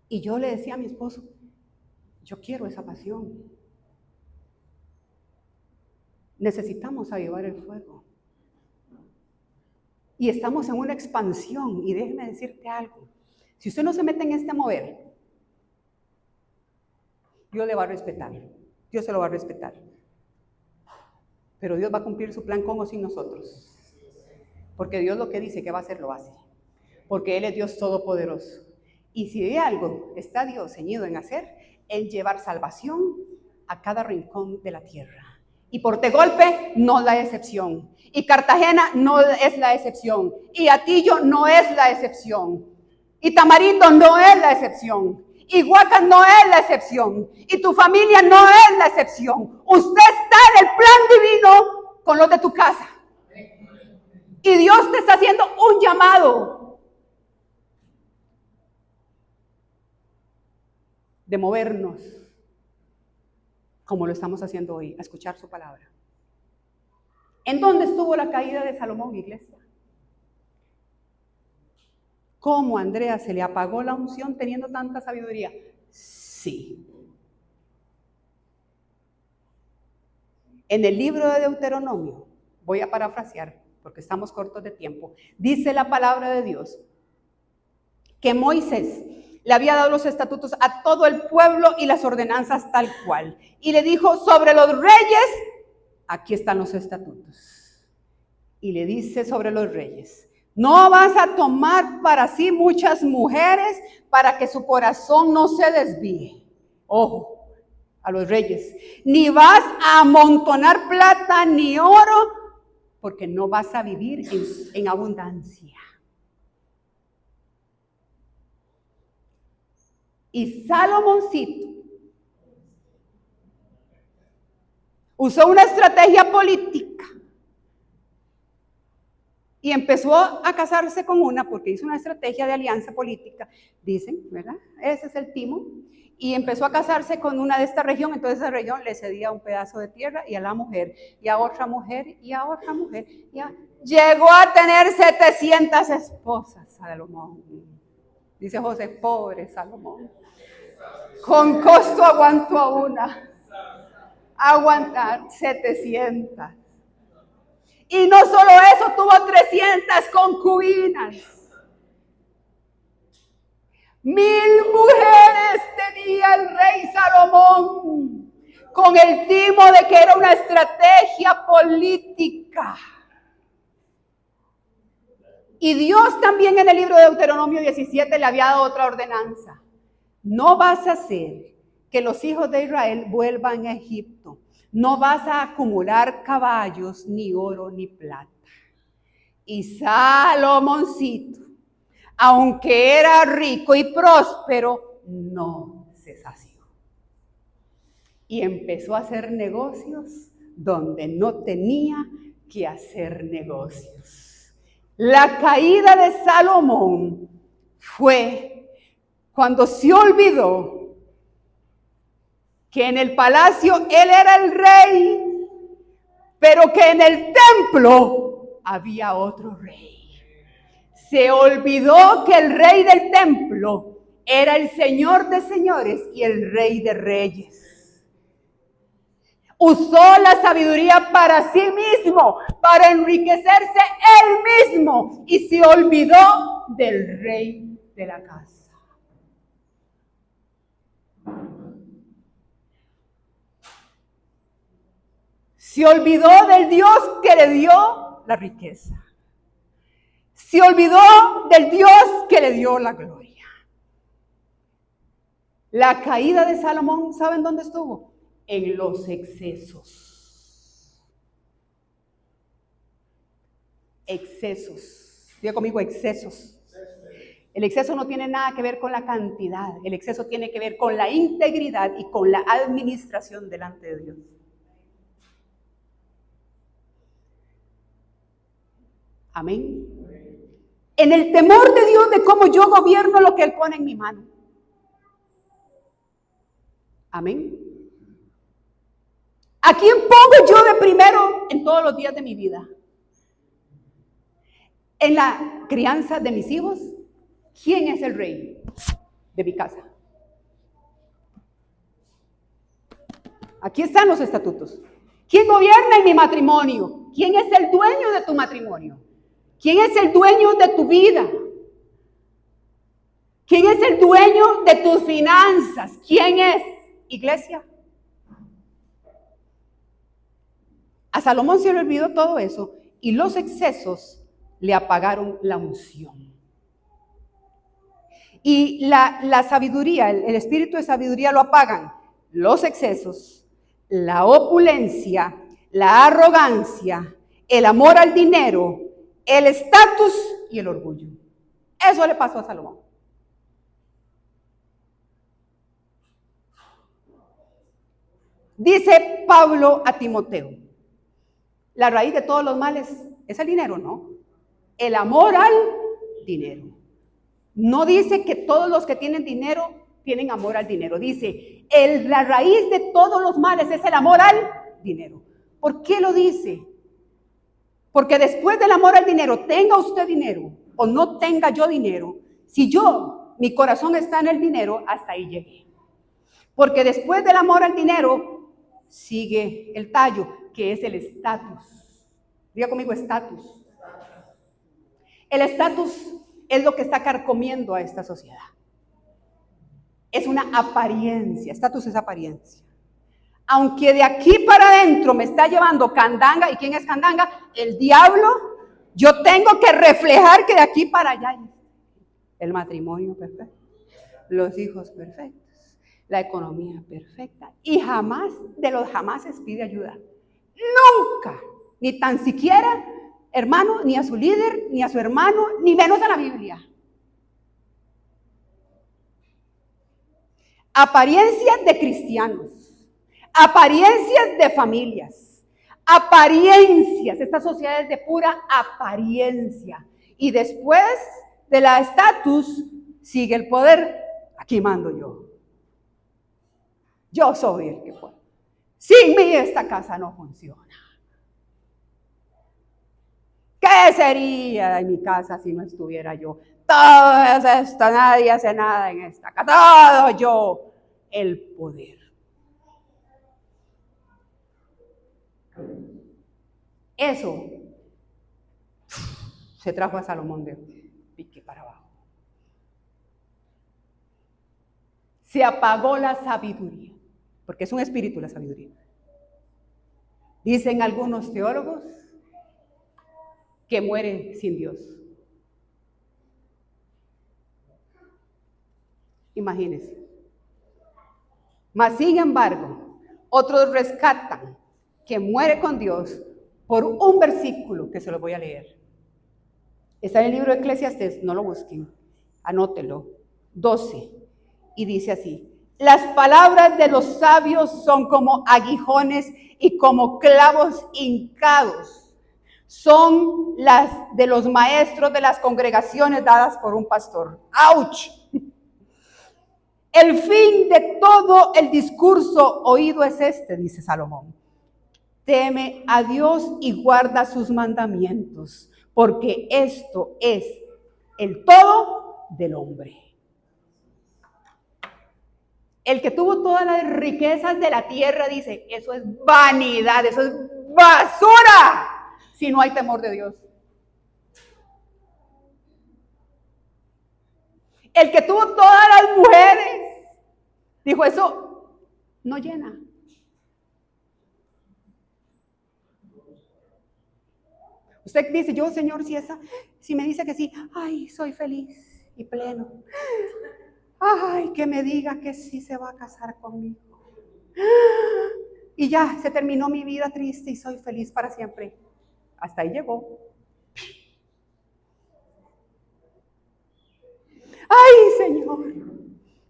Y yo le decía a mi esposo, yo quiero esa pasión. Necesitamos avivar el fuego. Y estamos en una expansión. Y déjeme decirte algo. Si usted no se mete en este mover, Dios le va a respetar. Dios se lo va a respetar. Pero Dios va a cumplir su plan con o sin nosotros. Porque Dios lo que dice que va a hacer, lo hace. porque Él es Dios todopoderoso. Y si de algo está Dios ceñido en hacer, en llevar salvación a cada rincón de la tierra. Y Portegolpe no es la excepción. Y Cartagena no es la excepción. Y Atillo no es la excepción. Y Tamarindo no es la excepción. Y Huaca no es la excepción. Y tu familia no es la excepción. Usted está en el plan divino con los de tu casa. Y Dios te está haciendo un llamado de movernos, como lo estamos haciendo hoy, a escuchar su palabra. ¿En dónde estuvo la caída de Salomón, iglesia? ¿Cómo a Andrea se le apagó la unción teniendo tanta sabiduría? Sí. En el libro de Deuteronomio, voy a parafrasear porque estamos cortos de tiempo, dice la palabra de Dios que Moisés le había dado los estatutos a todo el pueblo y las ordenanzas tal cual. Y le dijo, sobre los reyes, aquí están los estatutos. Y le dice sobre los reyes, no vas a tomar para sí muchas mujeres para que su corazón no se desvíe. Ojo, a los reyes. Ni vas a amontonar plata ni oro, porque no vas a vivir en abundancia. Y Salomoncito usó una estrategia política y empezó a casarse con una, porque hizo una estrategia de alianza política, dicen, ¿verdad? Ese es el timo. Y empezó a casarse con una de esta región, entonces esa región le cedía un pedazo de tierra y a la mujer, y a otra mujer, y a otra mujer. Llegó a tener 700 esposas, Salomón. Dice José, pobre Salomón. Con costo aguantó a una. Aguantar 700. Y no solo eso, tuvo 300 concubinas. 1000 mujeres tenía el rey Salomón, con el timo de que era una estrategia política. Y Dios también en el libro de Deuteronomio 17 le había dado otra ordenanza. No vas a hacer que los hijos de Israel vuelvan a Egipto. No vas a acumular caballos, ni oro, ni plata. Y Salomoncito, aunque era rico y próspero, no se sació. Y empezó a hacer negocios donde no tenía que hacer negocios. La caída de Salomón fue cuando se olvidó que en el palacio él era el rey, pero que en el templo había otro rey. Se olvidó que el rey del templo era el Señor de señores y el Rey de reyes. Usó la sabiduría para sí mismo, para enriquecerse él mismo, y se olvidó del rey de la casa. Se olvidó del Dios que le dio la riqueza. Se olvidó del Dios que le dio la gloria. La caída de Salomón, ¿saben dónde estuvo? En los excesos. Excesos. Diga conmigo, excesos. El exceso no tiene nada que ver con la cantidad. El exceso tiene que ver con la integridad y con la administración delante de Dios. Amén. En el temor de Dios de cómo yo gobierno lo que Él pone en mi mano. Amén. ¿A quién pongo yo de primero en todos los días de mi vida? En la crianza de mis hijos, ¿quién es el rey de mi casa? Aquí están los estatutos. ¿Quién gobierna en mi matrimonio? ¿Quién es el dueño de tu matrimonio? ¿Quién es el dueño de tu vida? ¿Quién es el dueño de tus finanzas? ¿Quién es? Iglesia. A Salomón se le olvidó todo eso y los excesos le apagaron la unción. Y la sabiduría, el espíritu de sabiduría lo apagan los excesos, la opulencia, la arrogancia, el amor al dinero, el estatus y el orgullo. Eso le pasó a Salomón. Dice Pablo a Timoteo, la raíz de todos los males es el dinero, ¿no? El amor al dinero. No dice que todos los que tienen dinero tienen amor al dinero. Dice, la raíz de todos los males es el amor al dinero. ¿Por qué lo dice? Porque después del amor al dinero, tenga usted dinero o no tenga yo dinero, si mi corazón está en el dinero, hasta ahí llegué. Porque después del amor al dinero, sigue el tallo, que es el estatus. Diga conmigo, estatus. El estatus es lo que está carcomiendo a esta sociedad. Es una apariencia, estatus es apariencia. Aunque de aquí para adentro me está llevando candanga, ¿y quién es candanga? El diablo. Yo tengo que reflejar que de aquí para allá el matrimonio perfecto, los hijos perfectos, la economía perfecta, y jamás de los jamases pide ayuda. Nunca, ni tan siquiera, hermano, ni a su líder, ni a su hermano, ni menos a la Biblia. Apariencias de cristianos, apariencias de familias, apariencias, esta sociedad es de pura apariencia. Y después de la estatus sigue el poder. Aquí mando yo. Yo soy el que puedo. Sin mí esta casa no funciona. ¿Qué sería de mi casa si no estuviera yo? Todo es esto, nadie hace nada en esta casa, todo yo, el poder. Eso se trajo a Salomón de pique para abajo. Se apagó la sabiduría, porque es un espíritu la sabiduría. Dicen algunos teólogos que muere sin Dios. Imagínense. Mas sin embargo, otros rescatan que muere con Dios por un versículo que se lo voy a leer. Está en el libro de Eclesiastés, no lo busquen, anótelo, 12, y dice así: las palabras de los sabios son como aguijones y como clavos hincados. Son las de los maestros de las congregaciones dadas por un pastor. ¡Auch! El fin de todo el discurso oído es este, dice Salomón: teme a Dios y guarda sus mandamientos, porque esto es el todo del hombre. El que tuvo todas las riquezas de la tierra dice, eso es vanidad, eso es basura, si no hay temor de Dios. El que tuvo todas las mujeres dijo, eso no llena. Usted dice, yo, Señor, si me dice que sí, ay, soy feliz y pleno. Ay, que me diga que sí se va a casar conmigo. Y ya, se terminó mi vida triste y soy feliz para siempre. Hasta ahí llegó. Ay, Señor.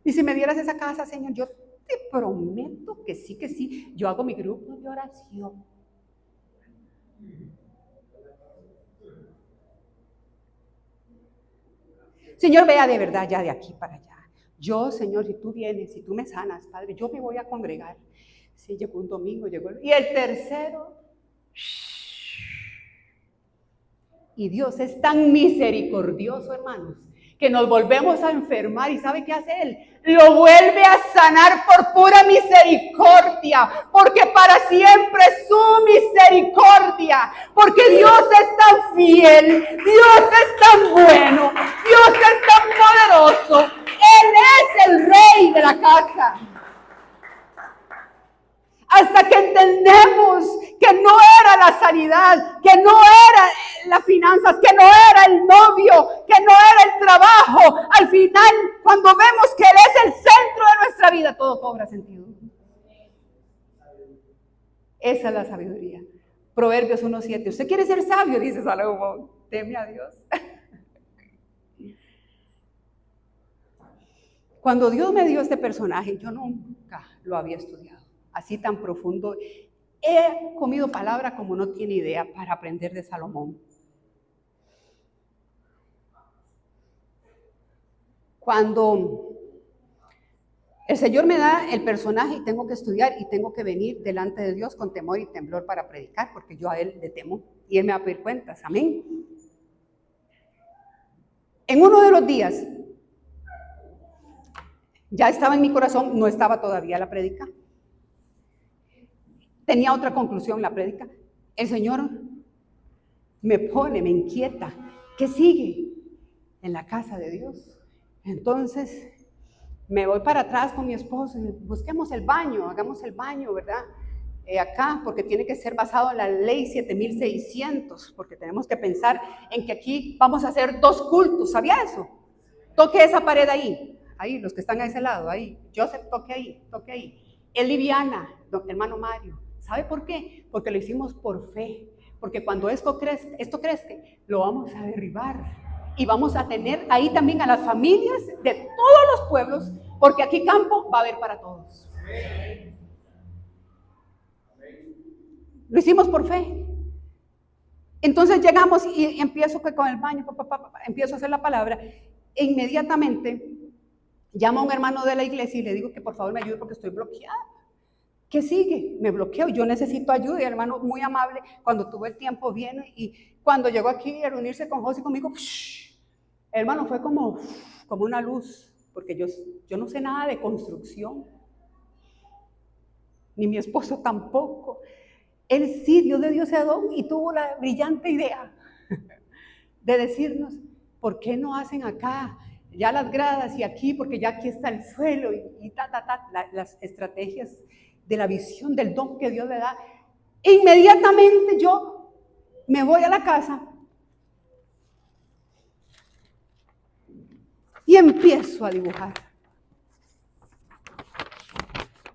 Y si me dieras esa casa, Señor, yo te prometo que sí. Yo hago mi grupo de oración. Señor, vea de verdad ya de aquí para allá. Yo, Señor, si tú vienes, si tú me sanas, Padre, yo me voy a congregar. Sí, llegó un domingo, y el tercero. Y Dios es tan misericordioso, hermanos, que nos volvemos a enfermar. ¿Y sabe qué hace Él? Lo vuelve a sanar por pura misericordia, porque para siempre es su misericordia, porque Dios es tan fiel, Dios es tan bueno, Dios es tan poderoso. Él es el rey de la casa. Hasta que entendemos que no era la sanidad, que no era las finanzas, que no era el novio, que no era el trabajo. Al final, cuando vemos que Él es el centro de nuestra vida, todo cobra sentido. Esa es la sabiduría. Proverbios 1:7. ¿Usted quiere ser sabio? Dice Salomón. Teme a Dios. Cuando Dios me dio este personaje, yo nunca lo había estudiado así tan profundo. He comido palabra como no tiene idea para aprender de Salomón. Cuando el Señor me da el personaje y tengo que estudiar y tengo que venir delante de Dios con temor y temblor para predicar, porque yo a Él le temo y Él me va a pedir cuentas. Amén. En uno de los días, ya estaba en mi corazón, no estaba todavía la prédica. Tenía otra conclusión la prédica. El Señor me pone, me inquieta. ¿Qué sigue? En la casa de Dios. Entonces, me voy para atrás con mi esposo y busquemos el baño, hagamos el baño, ¿verdad? Acá, porque tiene que ser basado en la ley 7600, porque tenemos que pensar en que aquí vamos a hacer 2 cultos, ¿sabía eso? Toque esa pared ahí, los que están a ese lado, ahí. Joseph, toque ahí. Eliviana, hermano Mario. ¿Sabe por qué? Porque lo hicimos por fe, porque cuando esto crezca, lo vamos a derribar. Y vamos a tener ahí también a las familias de todos los pueblos, porque aquí campo va a haber para todos. Lo hicimos por fe. Entonces llegamos y empiezo con el baño, empiezo a hacer la palabra, e inmediatamente llamo a un hermano de la iglesia y le digo que por favor me ayude porque estoy bloqueada. ¿Qué sigue? Me bloqueo, yo necesito ayuda. Y el hermano muy amable, cuando tuvo el tiempo, viene y cuando llegó aquí a reunirse con José y conmigo, el hermano fue como una luz, porque yo no sé nada de construcción, ni mi esposo tampoco. Él sí, Dios le dio ese don y tuvo la brillante idea de decirnos, ¿por qué no hacen acá ya las gradas y aquí? Porque ya aquí está el suelo y las estrategias de la visión del don que Dios le da. Inmediatamente yo me voy a la casa y empiezo a dibujar.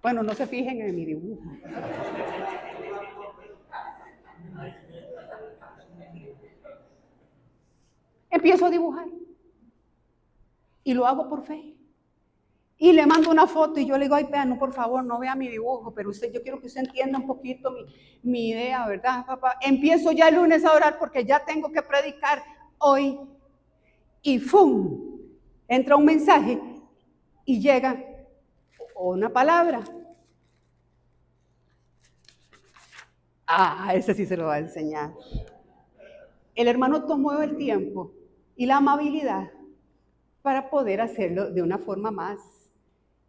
Bueno, no se fijen en mi dibujo. Empiezo a dibujar y lo hago por fe. Y le mando una foto y yo le digo, ay, no, por favor, no vea mi dibujo, pero yo quiero que usted entienda un poquito mi idea, ¿verdad, papá? Empiezo ya el lunes a orar porque ya tengo que predicar hoy. Y ¡fum! Entra un mensaje y llega una palabra. Ese sí se lo va a enseñar. El hermano tomó el tiempo y la amabilidad para poder hacerlo de una forma más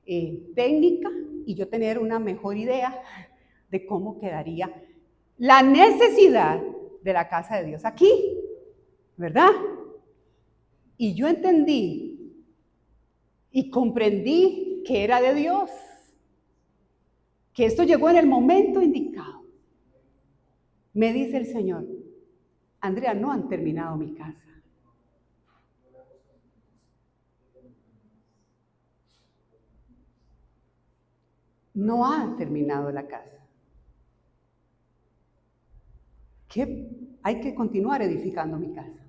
técnica y yo tener una mejor idea de cómo quedaría la necesidad de la casa de Dios aquí, ¿verdad? Y yo entendí y comprendí que era de Dios, que esto llegó en el momento indicado. Me dice el Señor, Andrea, no han terminado mi casa. No ha terminado la casa. Que hay que continuar edificando mi casa.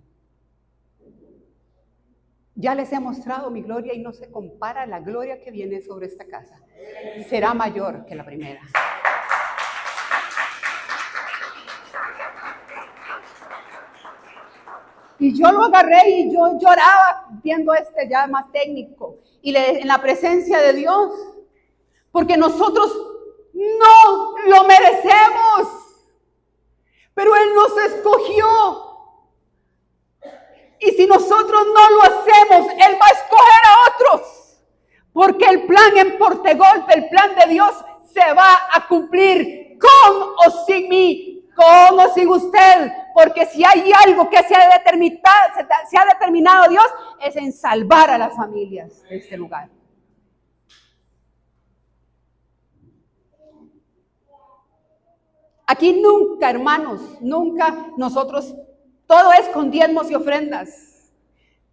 Ya les he mostrado mi gloria y no se compara la gloria que viene sobre esta casa. Será mayor que la primera. Y yo lo agarré y yo lloraba viendo ya más técnico. Y en la presencia de Dios. Porque nosotros no lo merecemos. Pero Él nos escogió. Y si nosotros no lo hacemos, Él va a escoger a otros. Porque el plan en Portegolpe, el plan de Dios, se va a cumplir con o sin mí, con o sin usted. Porque si hay algo que se ha determinado Dios, es en salvar a las familias de este lugar. Aquí nunca, hermanos, nunca nosotros Todo es con diezmos y ofrendas.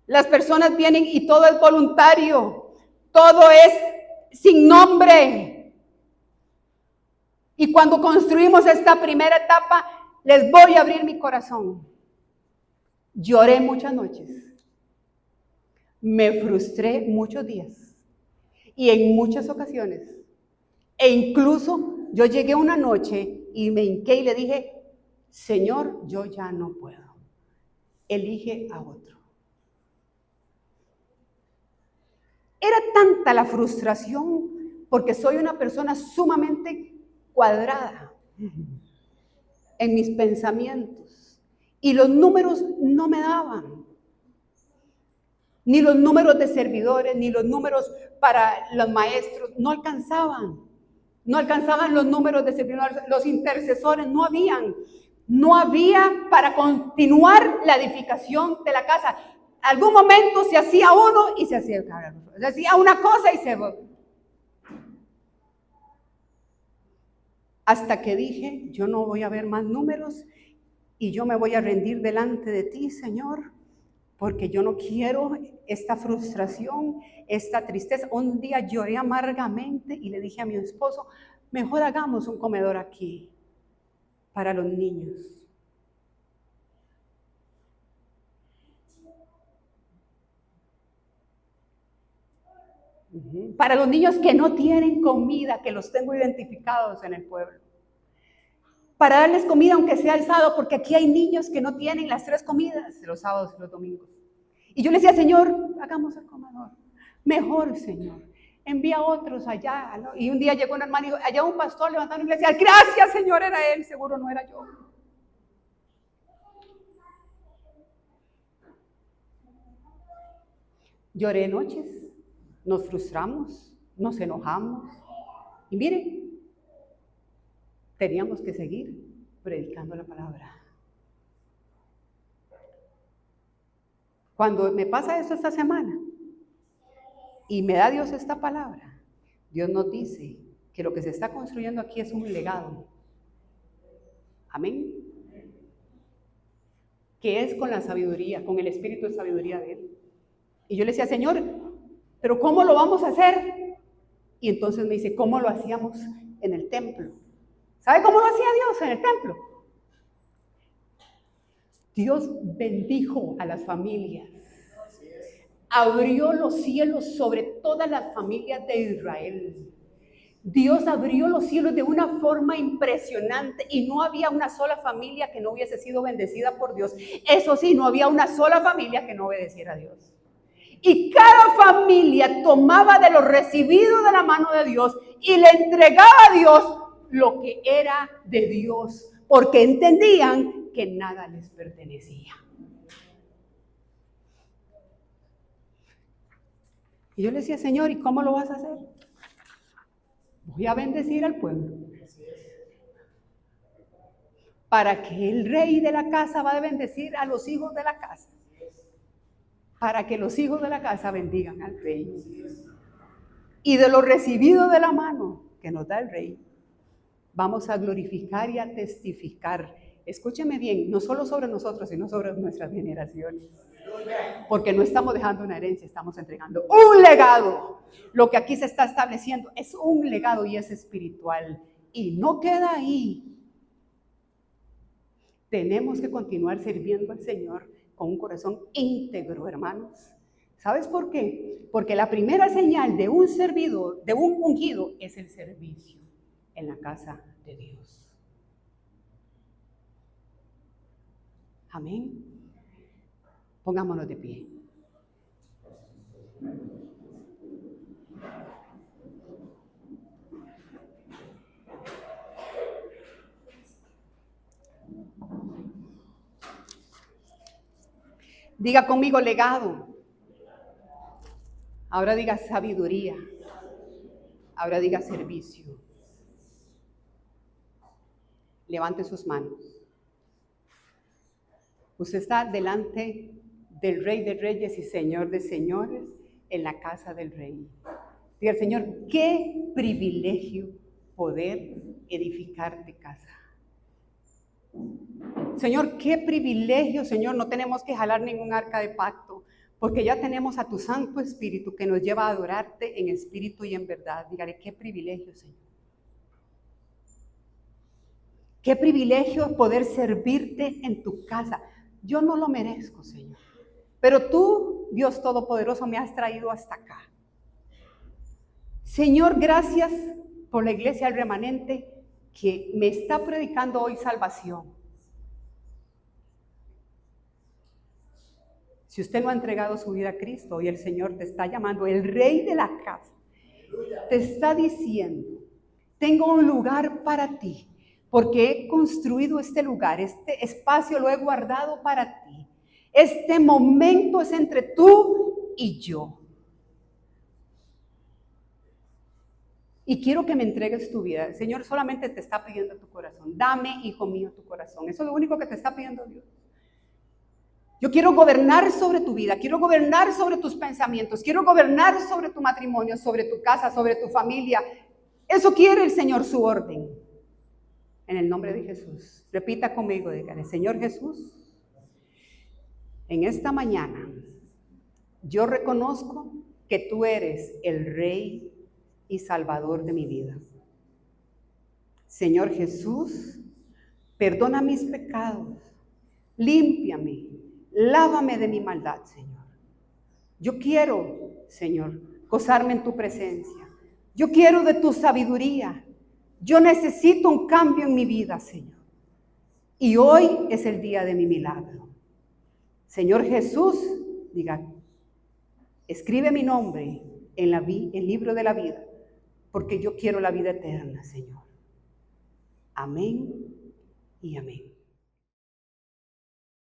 Las personas vienen y todo es voluntario. Todo es sin nombre. Y cuando construimos esta primera etapa, les voy a abrir mi corazón. Lloré muchas noches. Me frustré muchos días. Y en muchas ocasiones. E incluso yo llegué una noche y me hinqué y le dije, Señor, yo ya no puedo. Elige a otro. Era tanta la frustración porque soy una persona sumamente cuadrada en mis pensamientos y los números no me daban. Ni los números de servidores, ni los números para los maestros, no alcanzaban. No alcanzaban los números de servidores, los intercesores no habían. No había para continuar la edificación de la casa. Algún momento se hacía uno y se hacía una cosa y se... Hasta que dije, yo no voy a ver más números y yo me voy a rendir delante de ti, Señor, porque yo no quiero esta frustración, esta tristeza. Un día lloré amargamente y le dije a mi esposo, mejor hagamos un comedor aquí para los niños. Para los niños que no tienen comida, que los tengo identificados en el pueblo. Para darles comida aunque sea el sábado, porque aquí hay niños que no tienen las 3 comidas, los sábados y los domingos. Y yo le decía, Señor, hagamos el comedor. Mejor, Señor. Envía a otros allá, ¿no? Y un día llegó un hermano y dijo, allá un pastor levantando la iglesia, gracias, Señor, era él, seguro no era yo. Lloré noches, nos frustramos, nos enojamos. Y miren, teníamos que seguir predicando la palabra. Cuando me pasa esto esta semana y me da Dios esta palabra, Dios nos dice que lo que se está construyendo aquí es un legado. Amén. Que es con la sabiduría, con el espíritu de sabiduría de Él. Y yo le decía, Señor, ¿pero cómo lo vamos a hacer? Y entonces me dice, ¿cómo lo hacíamos en el templo? ¿Sabe cómo lo hacía Dios en el templo? Dios bendijo a las familias. Abrió los cielos sobre todas las familias de Israel. Dios abrió los cielos de una forma impresionante y no había una sola familia que no hubiese sido bendecida por Dios. Eso sí, no había una sola familia que no obedeciera a Dios. Y cada familia tomaba de lo recibido de la mano de Dios y le entregaba a Dios lo que era de Dios, porque entendían que nada les pertenecía. Y yo le decía, Señor, ¿y cómo lo vas a hacer? Voy a bendecir al pueblo. Para que el rey de la casa va a bendecir a los hijos de la casa. Para que los hijos de la casa bendigan al rey. Y de lo recibido de la mano que nos da el rey, vamos a glorificar y a testificar. Escúcheme bien, no solo sobre nosotros, sino sobre nuestras generaciones. Porque no estamos dejando una herencia, estamos entregando un legado. Lo que aquí se está estableciendo es un legado y es espiritual. Y no queda ahí. Tenemos que continuar sirviendo al Señor con un corazón íntegro, hermanos. ¿Sabes por qué? Porque la primera señal de un servidor, de un ungido, es el servicio en la casa de Dios. Amén. Pongámonos de pie. Diga conmigo legado. Ahora diga sabiduría. Ahora diga servicio. Levante sus manos. Usted está delante del Rey de Reyes y Señor de Señores en la casa del Rey. Diga al Señor, qué privilegio poder edificar tu casa. Señor, qué privilegio, Señor, no tenemos que jalar ningún arca de pacto, porque ya tenemos a tu Santo Espíritu que nos lleva a adorarte en espíritu y en verdad. Dígale, qué privilegio, Señor. Qué privilegio poder servirte en tu casa. Yo no lo merezco, Señor, pero tú, Dios Todopoderoso, me has traído hasta acá. Señor, gracias por la iglesia del remanente que me está predicando hoy salvación. Si usted no ha entregado su vida a Cristo, hoy el Señor te está llamando, el Rey de la casa, te está diciendo, tengo un lugar para ti, porque he construido este lugar, este espacio lo he guardado para ti. Este momento es entre tú y yo. Y quiero que me entregues tu vida. El Señor solamente te está pidiendo tu corazón. Dame, hijo mío, tu corazón. Eso es lo único que te está pidiendo Dios. Yo quiero gobernar sobre tu vida, quiero gobernar sobre tus pensamientos, quiero gobernar sobre tu matrimonio, sobre tu casa, sobre tu familia. Eso quiere el Señor, su orden. En el nombre de Jesús. Repita conmigo, dígale, Señor Jesús, en esta mañana yo reconozco que tú eres el Rey y Salvador de mi vida. Señor Jesús, perdona mis pecados, límpiame, lávame de mi maldad, Señor. Yo quiero, Señor, gozarme en tu presencia. Yo quiero de tu sabiduría. Yo necesito un cambio en mi vida, Señor. Y hoy es el día de mi milagro. Señor Jesús, diga, escribe mi nombre en el libro de la vida, porque yo quiero la vida eterna, Señor. Amén y amén.